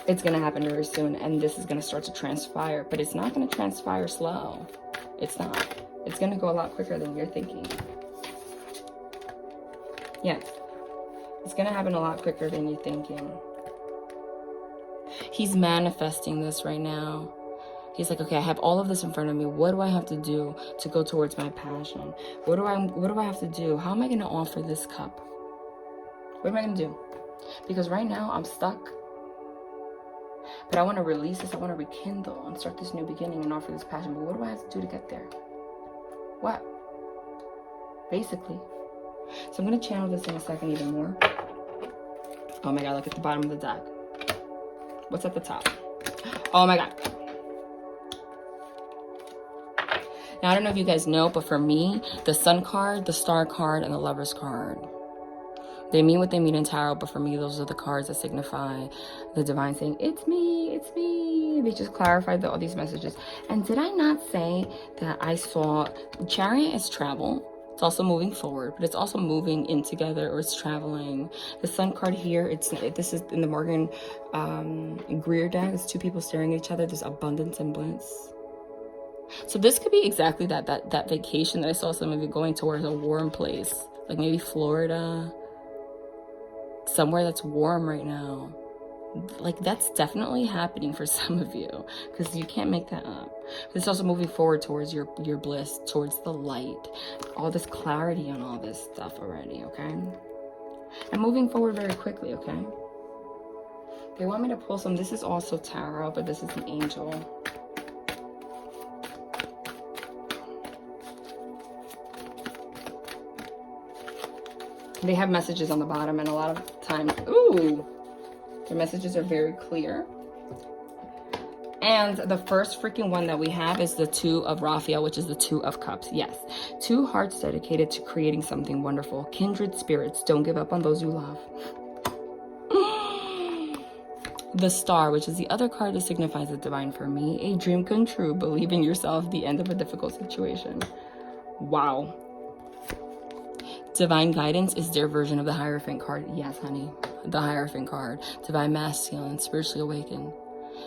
it's going to happen very soon. And this is going to start to transpire. But it's not going to transpire slow. It's not. It's going to go a lot quicker than you're thinking. Yes. It's going to happen a lot quicker than you're thinking. He's manifesting this right now. He's like, okay, I have all of this in front of me. What do I have to do to go towards my passion? What do I have to do? How am I going to offer this cup? What am I going to do? Because right now I'm stuck. But I want to release this. I want to rekindle and start this new beginning and offer this passion. But what do I have to do to get there? What? Basically. So I'm going to channel this in a second even more. Oh my God, look at the bottom of the deck. What's at the top? Oh my God. Now, I don't know if you guys know, but for me, the Sun card, the Star card, and the Lovers card, they mean what they mean in tarot, but for me, those are the cards that signify the divine saying, it's me, it's me. They just clarified all these messages. And did I not say that I saw Chariot is travel? It's also moving forward, but it's also moving in together, or it's traveling. The Sun card here, this is in the Morgan Greer deck. It's two people staring at each other. There's abundance and bliss. So this could be exactly that vacation that I saw some of you going towards, a warm place, like maybe Florida, somewhere that's warm right now. Like, that's definitely happening for some of you, because you can't make that up. It's also moving forward towards your bliss, towards the light, all this clarity on all this stuff already, okay? And moving forward very quickly, okay? They want me to pull some. This is also tarot, but this is an angel. They have messages on the bottom, and a lot of times, ooh, their messages are very clear. And the first freaking one that we have is the Two of Raphael, which is the Two of Cups. Yes, two hearts dedicated to creating something wonderful. Kindred spirits, don't give up on those you love. The Star, which is the other card that signifies the divine for me. A dream come true. Believe in yourself. The end of a difficult situation. Wow. Divine guidance is their version of the Hierophant card. Yes, honey. The Hierophant card. Divine masculine, spiritually awakened.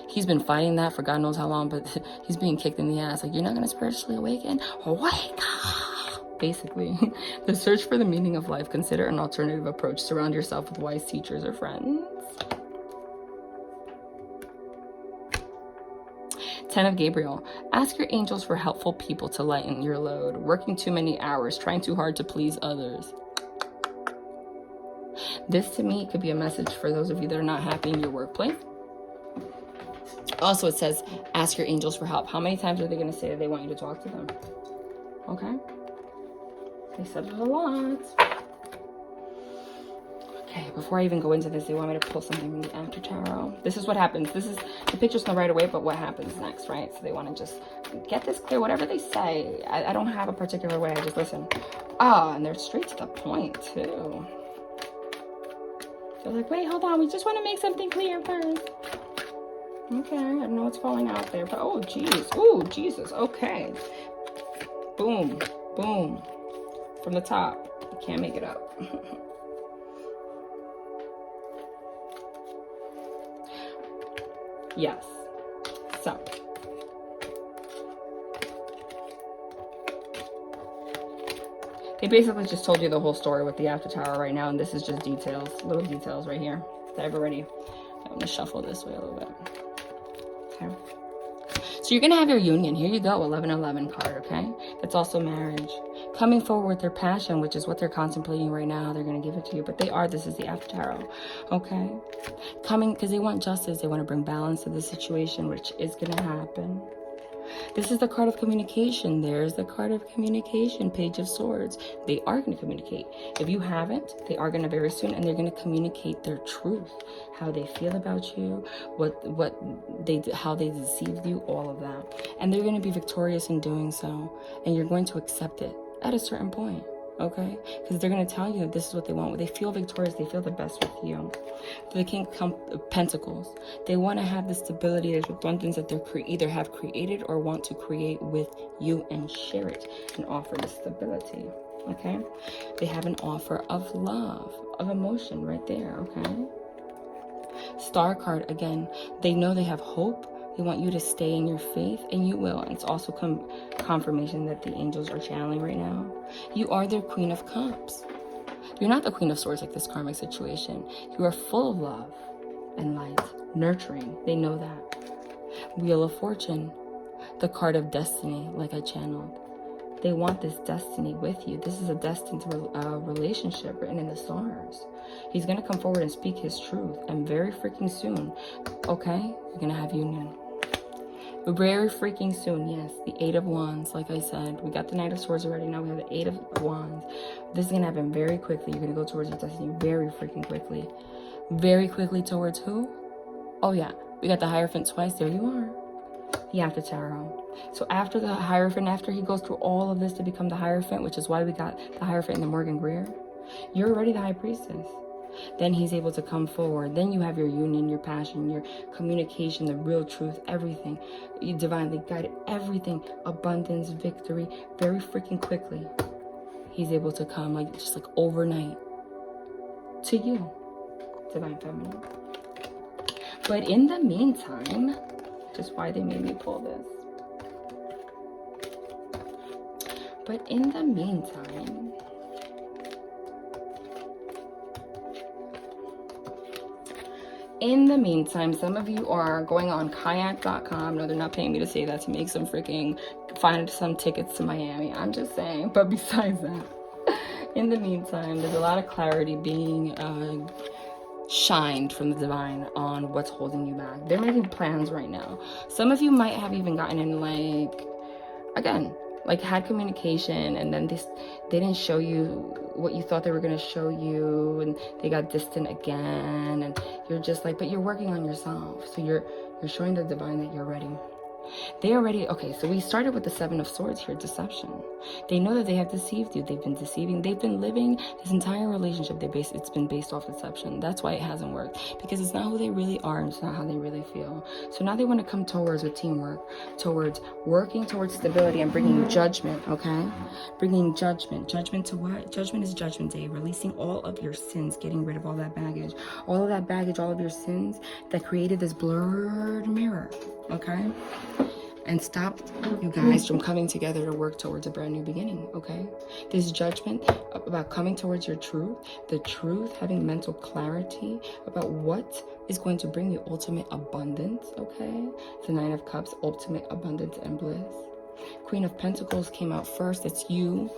He's been fighting that for God knows how long, but he's being kicked in the ass. Like, you're not going to spiritually awaken? Wake up! Basically, the search for the meaning of life. Consider an alternative approach. Surround yourself with wise teachers or friends. 10 of Gabriel. Ask your angels for helpful people to lighten your load. Working too many hours, trying too hard to please others. This to me could be a message for those of you that are not happy in your workplace. Also, it says, ask your angels for help. How many times are they going to say that they want you to talk to them? Okay. They said it a lot. Okay, before I even go into this, they want me to pull something from the After Tarot. This is what happens. This is the picture's not right away, but what happens next, right? So they want to just get this clear. Whatever they say, I don't have a particular way. I just listen. Ah, and they're straight to the point, too. They're like, wait, hold on. We just want to make something clear first. Okay, I don't know what's falling out there, but oh, geez. Oh, Jesus. Okay. Boom. Boom. From the top. You can't make it up. Yes. So. They basically just told you the whole story with the After Tower right now, and this is just details, little details right here that I've already. I'm going to shuffle this way a little bit. Okay. So you're going to have your union. Here you go, 1111 card, okay? That's also marriage. Coming forward with their passion, which is what they're contemplating right now. They're going to give it to you, but this is the After Tarot, okay? Coming, because they want justice. They want to bring balance to the situation, which is going to happen. This is the card of communication. There's the card of communication, Page of Swords. They are going to communicate. If you haven't, they are going to very soon, and they're going to communicate their truth, how they feel about you, how they deceived you, all of that. And they're going to be victorious in doing so, and you're going to accept it at a certain point. Okay, because they're going to tell you that this is what they want. They feel victorious. They feel the best with you. The King of Pentacles. They want to have the stability. There's abundance that they're either have created or want to create with you and share it and offer the stability. Okay, they have an offer of love, of emotion right there. Okay, Star card again. They know they have hope. They want you to stay in your faith, and you will. And it's also confirmation that the angels are channeling right now. You are their Queen of Cups. You're not the Queen of Swords like this karmic situation. You are full of love and light, nurturing. They know that. Wheel of Fortune, the card of destiny, like I channeled. They want this destiny with you. This is a destined relationship written in the stars. He's going to come forward and speak his truth. And very freaking soon, okay, you're going to have union. Very freaking soon, yes. The Eight of Wands, like I said. We got the Knight of Swords already. Now we have the Eight of Wands. This is going to happen very quickly. You're going to go towards your destiny very freaking quickly. Very quickly towards who? Oh, yeah. We got the Hierophant twice. There you are. The After Tarot. So after the Hierophant, after he goes through all of this to become the Hierophant, which is why we got the Hierophant in the Morgan Greer, you're already the High Priestess. Then he's able to come forward. Then you have your union, your passion, your communication, the real truth, everything. You divinely guided, everything. Abundance, victory, very freaking quickly. He's able to come just like overnight to you, Divine Feminine. But in the meantime, which is why they made me pull this. But in the meantime, some of you are going on kayak.com. No, they're not paying me to say that to make find some tickets to Miami. I'm just saying. But besides that, in the meantime, there's a lot of clarity being shined from the divine on what's holding you back. They're making plans right now. Some of you might have even gotten in had communication, and then they didn't show you what you thought they were going to show you, and they got distant again, and you're just like, but you're working on yourself. So you're showing the divine that you're ready. They already, okay, so we started with the Seven of Swords here, deception. They know that they have deceived you. They've been deceiving. They've been living this entire relationship. It's been based off deception. That's why it hasn't worked, because it's not who they really are, and it's not how they really feel. So now they want to come towards with teamwork, towards working towards stability and bringing judgment, okay? Bringing judgment. Judgment to what? Judgment is Judgment Day, releasing all of your sins, getting rid of all that baggage. All of that baggage, all of your sins that created this blurred mirror, okay? And stopped you guys from coming together to work towards a brand new beginning, okay? This judgment about coming towards your truth, the truth, having mental clarity about what is going to bring you ultimate abundance, okay? The Nine of Cups, ultimate abundance and bliss. Queen of Pentacles came out first. It's you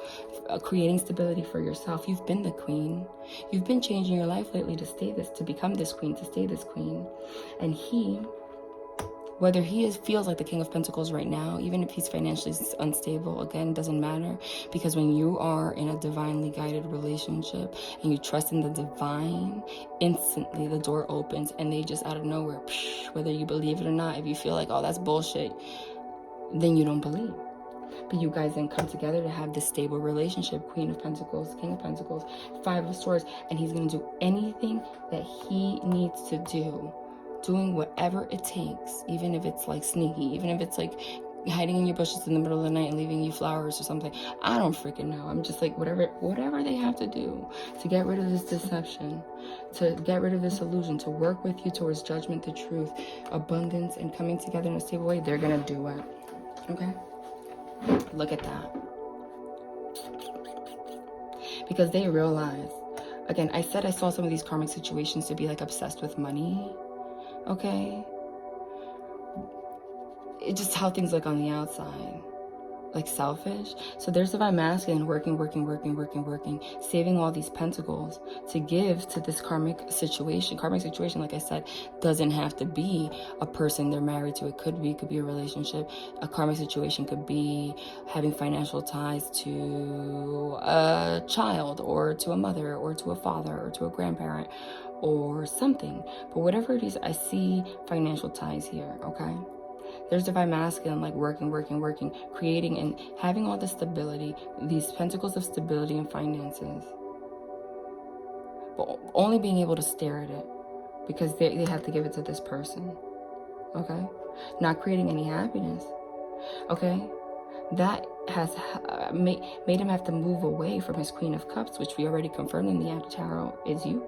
creating stability for yourself. You've been the queen. You've been changing your life lately to become this queen, to stay this queen. And whether he feels like the King of Pentacles right now, even if he's financially unstable, again, doesn't matter. Because when you are in a divinely guided relationship and you trust in the divine, instantly the door opens and they just out of nowhere, whether you believe it or not, if you feel like, oh, that's bullshit, then you don't believe. But you guys then come together to have this stable relationship. Queen of Pentacles, King of Pentacles, Five of Swords, and he's going to do anything that he needs to do. Doing whatever it takes, even if it's like sneaky, even if it's like hiding in your bushes in the middle of the night and leaving you flowers or something. I don't freaking know. I'm just like, whatever they have to do to get rid of this deception, to get rid of this illusion, to work with you towards judgment, the truth, abundance, and coming together in a stable way, they're gonna do it. Okay? Look at that. Because they realize, again, I said I saw some of these karmic situations to be like obsessed with money. Okay, it's just how things look on the outside. like selfish. So there's divine masculine working, saving all these pentacles to give to this karmic situation. Karmic situation, like I said, doesn't have to be a person they're married to. It could be a relationship. A karmic situation could be having financial ties to a child, or to a mother, or to a father, or to a grandparent, or something. But whatever it is, I see financial ties here, okay? There's divine masculine, like working, creating and having all the stability, these pentacles of stability and finances, but only being able to stare at it because they have to give it to this person, okay? Not creating any happiness, okay? That has made him have to move away from his Queen of Cups, which we already confirmed in the Active Tarot is you.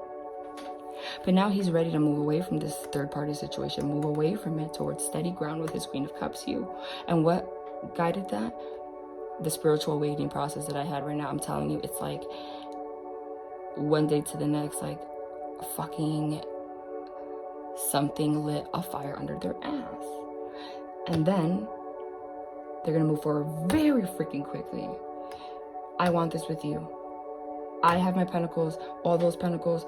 But now he's ready to move away from this third-party situation, move away from it towards steady ground with his Queen of Cups, you. And what guided that? The spiritual awakening process that I had right now. I'm telling you, it's like one day to the next, like fucking something lit a fire under their ass. And then they're going to move forward very freaking quickly. I want this with you. I have my pentacles, all those pentacles.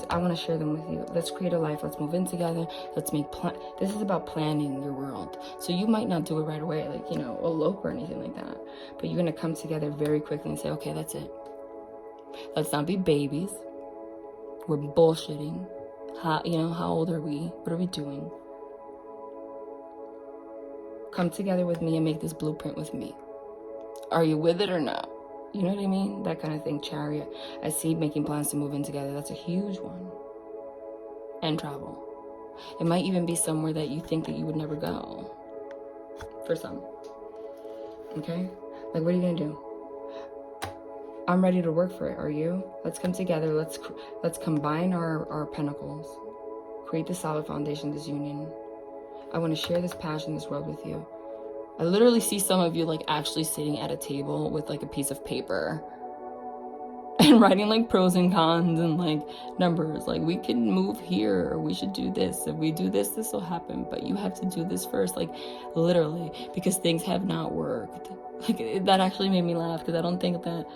I want to share them with you. Let's create a life. Let's move in together. Let's make this is about planning your world. So you might not do it right away, like, elope or anything like that. But you're going to come together very quickly and say, okay, that's it. Let's not be babies. We're bullshitting. How old are we? What are we doing? Come together with me and make this blueprint with me. Are you with it or not? You know what I mean? That kind of thing. Chariot. I see making plans to move in together. That's a huge one. And travel. It might even be somewhere that you think that you would never go. For some. Okay? Like, what are you going to do? I'm ready to work for it. Are you? Let's come together. Let's combine our pentacles. Create the solid foundation, this union. I want to share this passion, this world with you. I literally see some of you like actually sitting at a table with like a piece of paper and writing like pros and cons and like numbers. Like, we can move here, or we should do this. If we do this, this will happen. But you have to do this first. Like, literally, because things have not worked. Like, that actually made me laugh because I don't think that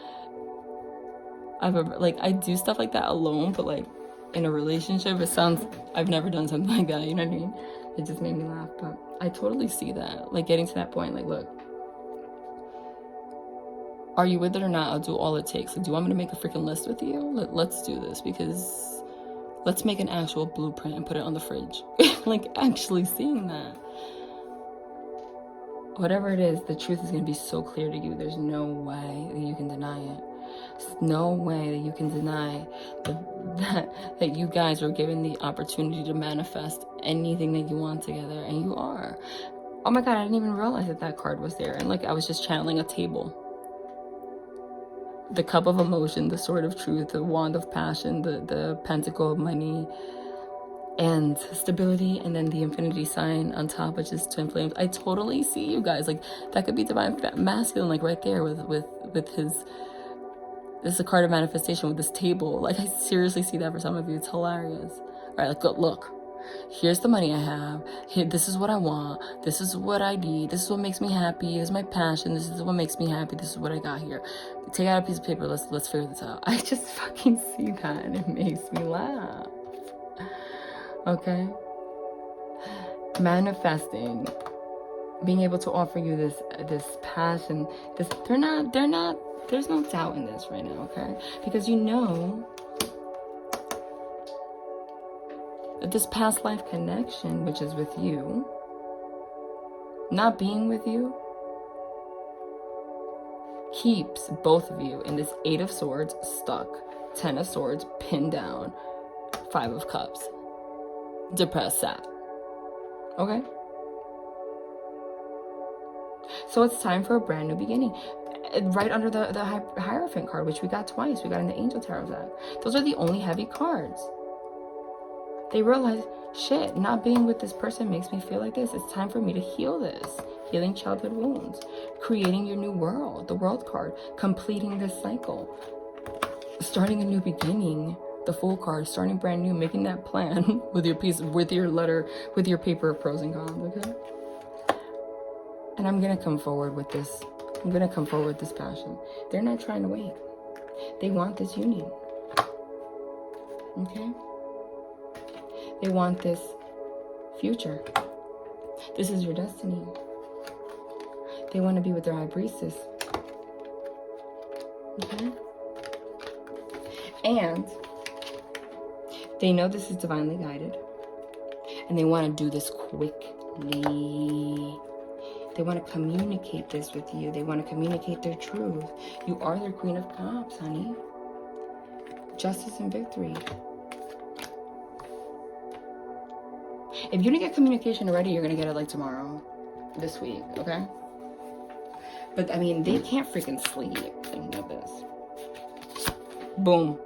I've ever, like, I do stuff like that alone, but like in a relationship, it sounds, I've never done something like that. You know what I mean? It just made me laugh, but I totally see that. Like, getting to that point, like, look, are you with it or not? I'll do all it takes. Like, do you want me to make a freaking list with you? Let's do this, because let's make an actual blueprint and put it on the fridge. Like, actually seeing that. Whatever it is, the truth is going to be so clear to you. There's no way that you can deny it. There's no way that you can deny that you guys are given the opportunity to manifest anything that you want together, and you are. Oh my god, I didn't even realize that card was there, and like, I was just channeling a table. The cup of emotion, the sword of truth, the wand of passion, the pentacle of money and stability, and then the infinity sign on top, which is twin flames. I totally see you guys. Like, that could be divine masculine, like right there with his. This is a card of manifestation with this table. Like, I seriously see that for some of you. It's hilarious. All right, like, look. Here's the money I have. Here, this is what I want. This is what I need. This is what makes me happy. This is my passion. This is what makes me happy. This is what I got here. Take out a piece of paper. Let's figure this out. I just fucking see that, and it makes me laugh. Okay? Manifesting. Being able to offer you this passion. They're not, there's no doubt in this right now, okay? Because you know that this past life connection, which is with you, not being with you, keeps both of you in this 8 of Swords stuck, 10 of Swords pinned down, 5 of Cups, depressed, sad. Okay? So it's time for a brand new beginning. Right under the Hierophant card, which we got twice. We got in the Angel Tarot deck. Those are the only heavy cards. They realize, shit, not being with this person makes me feel like this. It's time for me to heal this. Healing childhood wounds. Creating your new world. The World card. Completing this cycle. Starting a new beginning. The Fool card. Starting brand new. Making that plan with your paper of pros and cons, okay? And I'm gonna come forward with this I'm going to come forward with this passion. They're not trying to wait. They want this union. Okay? They want this future. This is your destiny. They want to be with their high priestess. Okay? And they know this is divinely guided. And they want to do this quickly. They want to communicate this with you. They want to communicate their truth. You are their Queen of Cups, honey. Justice and victory. If you didn't get communication already, you're going to get it like tomorrow. This week, okay? But, I mean, they can't freaking sleep thinking of this. Boom.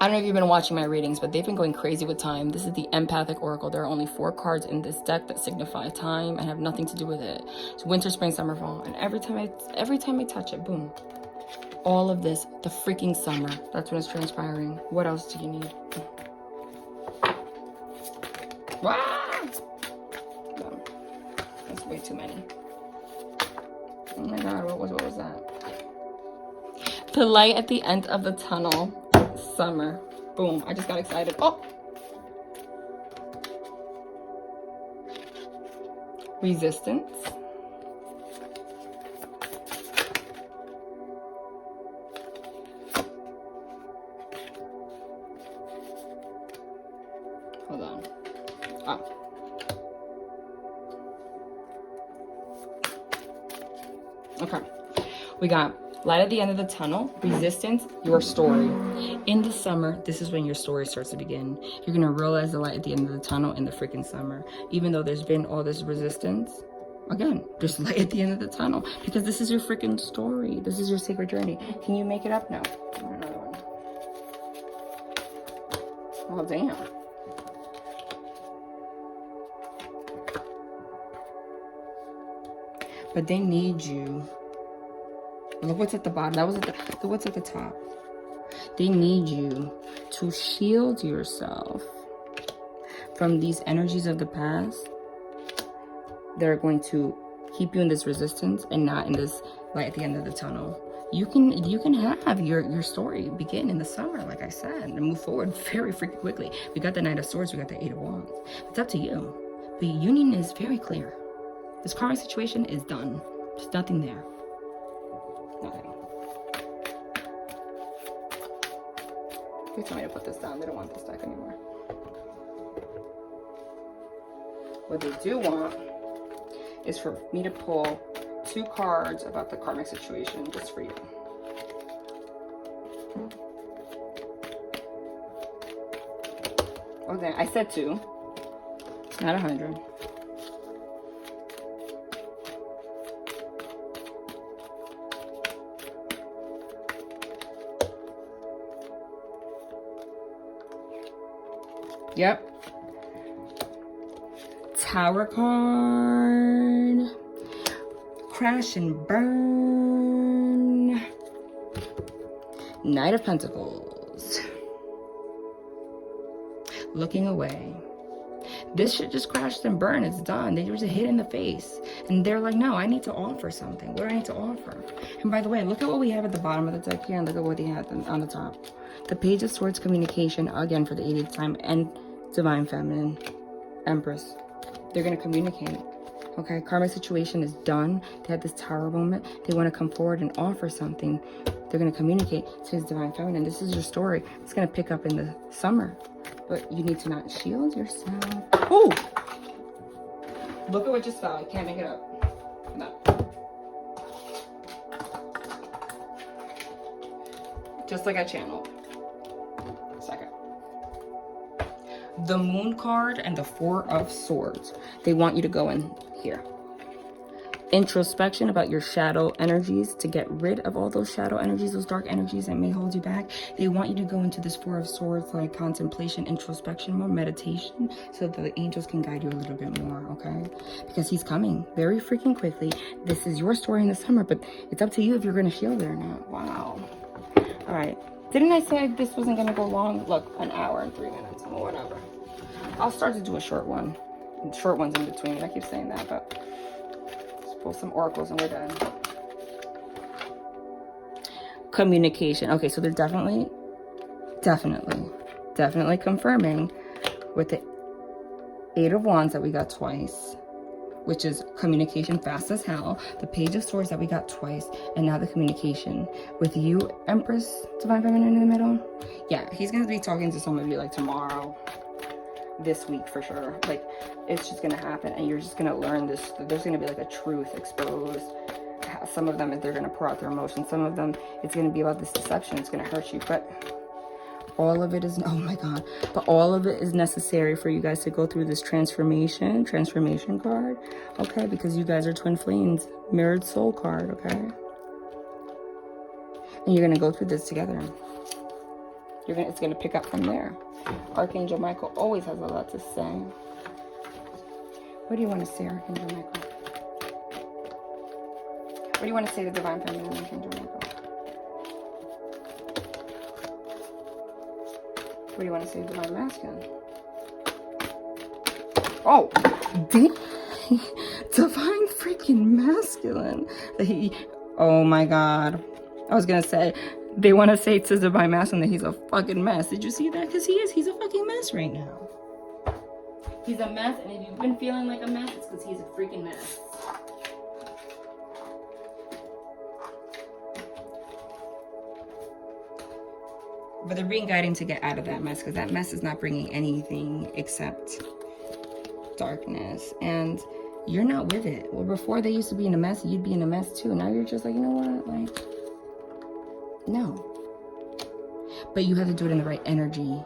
I don't know if you've been watching my readings, but they've been going crazy with time. This is the Empathic Oracle. There are only 4 cards in this deck that signify time and have nothing to do with it. It's winter, spring, summer, fall. And every time I touch it, boom. All of this, the freaking summer. That's when it's transpiring. What else do you need? Wow! No, that's way too many. Oh my God, what was that? The light at the end of the tunnel. Summer. Boom. I just got excited. Oh! Resistance. Hold on. Oh. Okay. We got light at the end of the tunnel, resistance, your story. In the summer, this is when your story starts to begin. You're going to realize the light at the end of the tunnel in the freaking summer. Even though there's been all this resistance, again, there's light at the end of the tunnel. Because this is your freaking story. This is your sacred journey. Can you make it up now? Another one. Oh, damn. But they need you. Look what's at the bottom. That was at the what's at the top. They need you to shield yourself from these energies of the past. They're going to keep you in this resistance and not in this light at the end of the tunnel. You can have your story begin in the summer, like I said, and move forward very freaking quickly. We got the Knight of Swords, we got the 8 of Wands. It's up to you. The union is very clear. This karmic situation is done. There's nothing there. Nothing. They tell me to put this down. They don't want this deck anymore. What they do want is for me to pull 2 cards about the karmic situation just for you. Okay, I said 2. Not 100. Yep. Tower card. Crash and burn. Knight of Pentacles. Looking away. This shit just crashed and burned. It's done. They just hit in the face. And they're like, no, I need to offer something. What do I need to offer? And by the way, look at what we have at the bottom of the deck here and look at what they had on the top. The Page of Swords, communication, again for the 80th time, and Divine Feminine, Empress. They're going to communicate. Okay, karmic situation is done. They had this tower moment. They want to come forward and offer something. They're going to communicate to his Divine Feminine. This is your story. It's going to pick up in the summer. But you need to not shield yourself. Oh! Look at what just fell. I can't make it up. No. Just like I channeled. Second. The Moon card and the 4 of Swords. They want you to go in here. Introspection about your shadow energies, to get rid of all those shadow energies, those dark energies that may hold you back. They want you to go into this 4 of Swords, like contemplation, introspection, more meditation, so that the angels can guide you a little bit more, okay? Because he's coming very freaking quickly. This is your story in the summer, but it's up to you if you're going to shield it or not. Wow. All right. Didn't I say this wasn't going to go long? Look, an hour and 3 minutes or whatever. I'll start to do a short one. short ones in between. I keep saying that, but let's pull some oracles and we're done. Communication. Okay, so they're definitely confirming with the Eight of Wands that we got twice, which is communication fast as hell. The Page of Swords that we got twice, and now the communication with you, Empress, Divine Feminine in the middle. Yeah, he's gonna be talking to some of you like tomorrow, this week for sure. Like, it's just gonna happen, and you're just gonna learn this. There's gonna be like a truth exposed. Some of them, they're gonna pour out their emotions. Some of them, it's gonna be about this deception. It's gonna hurt you, but all of it is, oh my God, but all of it is necessary for you guys to go through this transformation card, okay? Because you guys are twin flames, mirrored soul card, okay? And you're gonna go through this together. It's gonna pick up from there. Archangel Michael always has a lot to say. What do you want to say, Archangel Michael? What do you want to say to Divine Feminine, Archangel Michael? What do you want to say to Divine Masculine? Oh, Divine freaking Masculine. Oh my God. I was going to say, they want to say to Divine Masculine that he's a fucking mess. Did you see that? Because he is. He's a fucking mess right now. He's a mess, and if you've been feeling like a mess, it's because he's a freaking mess. But they're being guided to get out of that mess, because that mess is not bringing anything except darkness. And you're not with it. Well, before they used to be in a mess, you'd be in a mess too. Now you're just like, you know what? Like, no. But you have to do it in the right energy.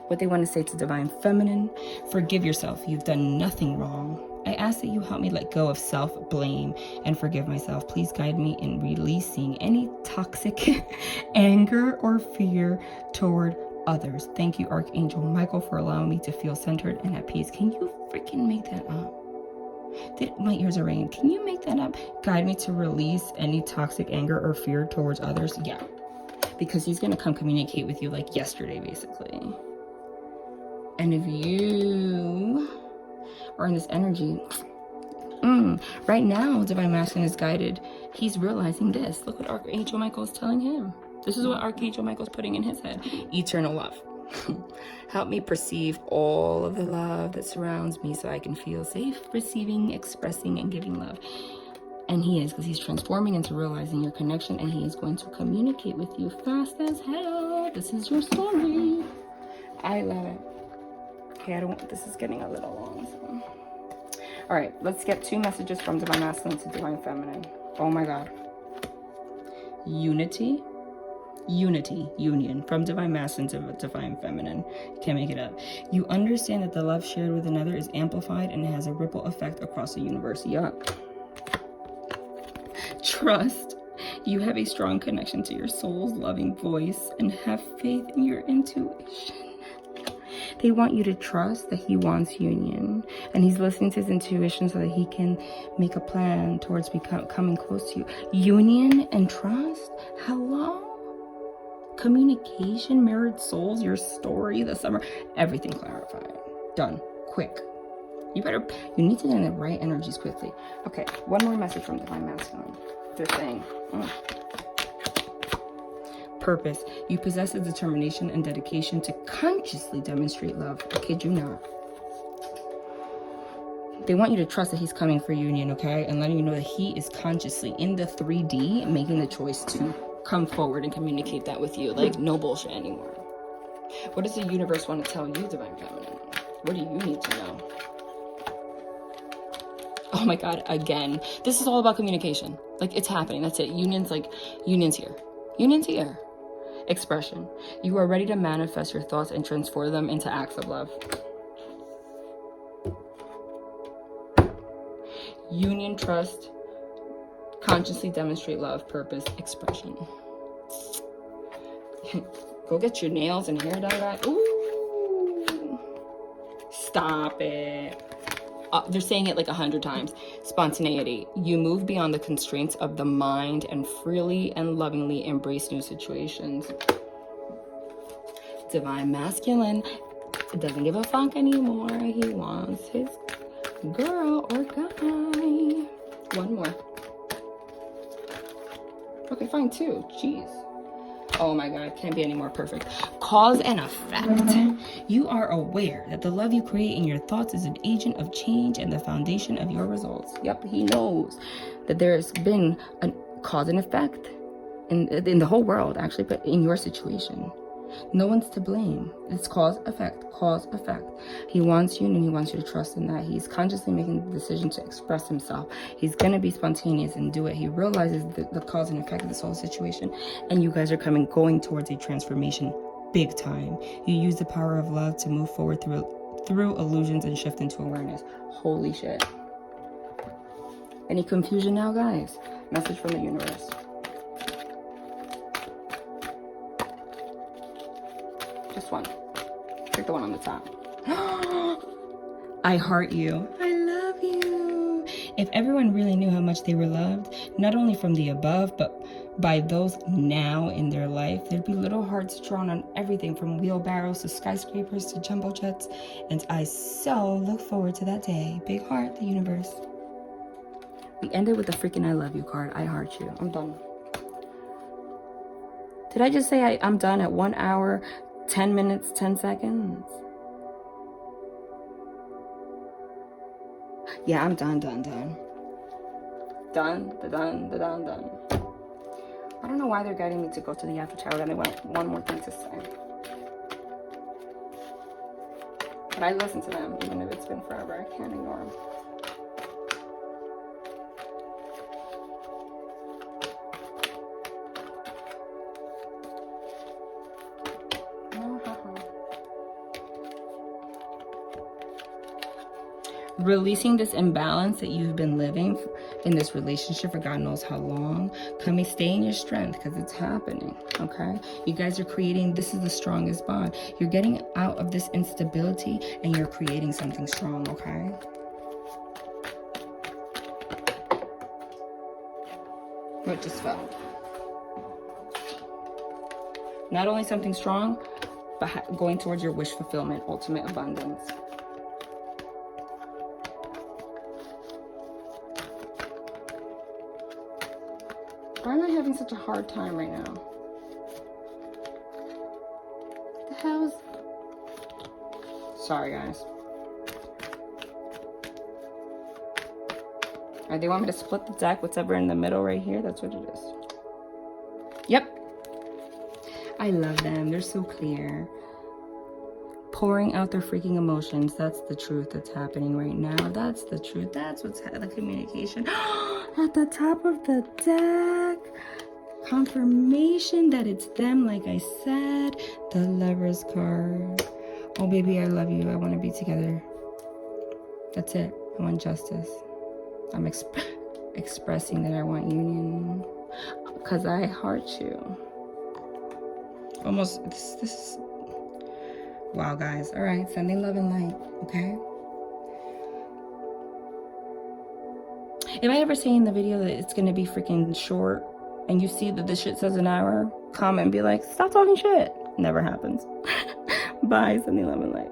What they want to say to Divine Feminine, forgive yourself. You've done nothing wrong. I ask that you help me let go of self-blame and forgive myself. Please guide me in releasing any toxic anger or fear toward others. Thank you, Archangel Michael, for allowing me to feel centered and at peace. Can you freaking make that up? My ears are ringing. Can you make that up? Guide me to release any toxic anger or fear towards others. Yeah, because he's going to come communicate with you like yesterday, basically. And if you are in this energy, right now, Divine Masculine is guided. He's realizing this. Look what Archangel Michael is telling him. This is what Archangel Michael is putting in his head. Eternal love. Help me perceive all of the love that surrounds me so I can feel safe receiving, expressing, and giving love. And he is, because he's transforming into realizing your connection, and he is going to communicate with you fast as hell. This is your story. I love it. Okay, this is getting a little long. So. All right, let's get 2 messages from Divine Masculine to Divine Feminine. Oh my God. Unity, union, from Divine Masculine to Divine Feminine. Can't make it up. You understand that the love shared with another is amplified and has a ripple effect across the universe. Yup. Trust. You have a strong connection to your soul's loving voice and have faith in your intuition. They want you to trust that he wants union, and he's listening to his intuition so that he can make a plan towards coming close to you. Union and trust. Hello? Communication, mirrored souls, your story, the summer, everything clarified. Done. Quick. You need to get in the right energies quickly. Okay, one more message from Divine Masculine. They're saying, purpose. You possess a determination and dedication to consciously demonstrate love. I kid you not. They want you to trust that he's coming for union, okay? And letting you know that he is consciously in the 3D making the choice to come forward and communicate that with you. Like, no bullshit anymore. What does the universe want to tell you, Divine Feminine? What do you need to know? Oh my God, again. This is all about communication. Like, it's happening. That's it. Union's here. Union's here. Expression. You are ready to manifest your thoughts and transform them into acts of love. Union, trust, consciously demonstrate love, purpose, expression. Go get your nails and hair done, guys. Ooh. Stop it. They're saying it like 100 times. Spontaneity. You move beyond the constraints of the mind and freely and lovingly embrace new situations. Divine Masculine. doesn't give a fuck anymore. He wants his girl or guy. One more. Okay, fine, 2. Jeez. Oh my God, can't be any more perfect. Cause and effect. You are aware that the love you create in your thoughts is an agent of change and the foundation of your results. Yep, he knows that there's been a cause and effect in the whole world, actually, but in your situation. No one's to blame. It's cause, effect, cause, effect. He wants you, and he wants you to trust in that. He's consciously making the decision to express himself. He's going to be spontaneous and do it. He realizes the cause and effect of this whole situation, and you guys are going towards a transformation big time. You use the power of love to move forward through illusions and shift into awareness. Holy shit. Any confusion now, guys? Message from the universe. Just one. Pick the one on the top. I heart you. I love you. If everyone really knew how much they were loved, not only from the above, but by those now in their life, there'd be little hearts drawn on everything from wheelbarrows to skyscrapers to jumbo jets. And I so look forward to that day. Big heart, the universe. We ended with the freaking I love you card. I heart you. I'm done. Did I just say I'm done at 1 hour, 10 minutes, 10 seconds? Yeah, I'm done. Done. I don't know why they're guiding me to go to the after shower. Then they want one more thing to say. But I listen to them, even if it's been forever. I can't ignore them. Releasing this imbalance that you've been living in this relationship for God knows how long. Stay in your strength because it's happening, okay? You guys are creating, this is the strongest bond. You're getting out of this instability and you're creating something strong, okay? What just fell? Not only something strong, but going towards your wish fulfillment, ultimate abundance. Why am I having such a hard time right now? What the hell is... Sorry, guys. Alright, they want me to split the deck, whatever in the middle right here, that's what it is. Yep. I love them. They're so clear. Pouring out their freaking emotions. That's the truth that's happening right now. That's the truth. That's what's the communication. At the top of the deck. Confirmation that it's them, like I said. The Lover's card. Oh, baby, I love you. I want to be together. That's it. I want justice. I'm expressing that I want union. Because I heart you. Almost, this is... Wow, guys. All right, sending love and light, okay? If I ever say in the video that it's going to be freaking short and you see that this shit says an hour, comment and be like, stop talking shit. Never happens. Bye, sending love and light.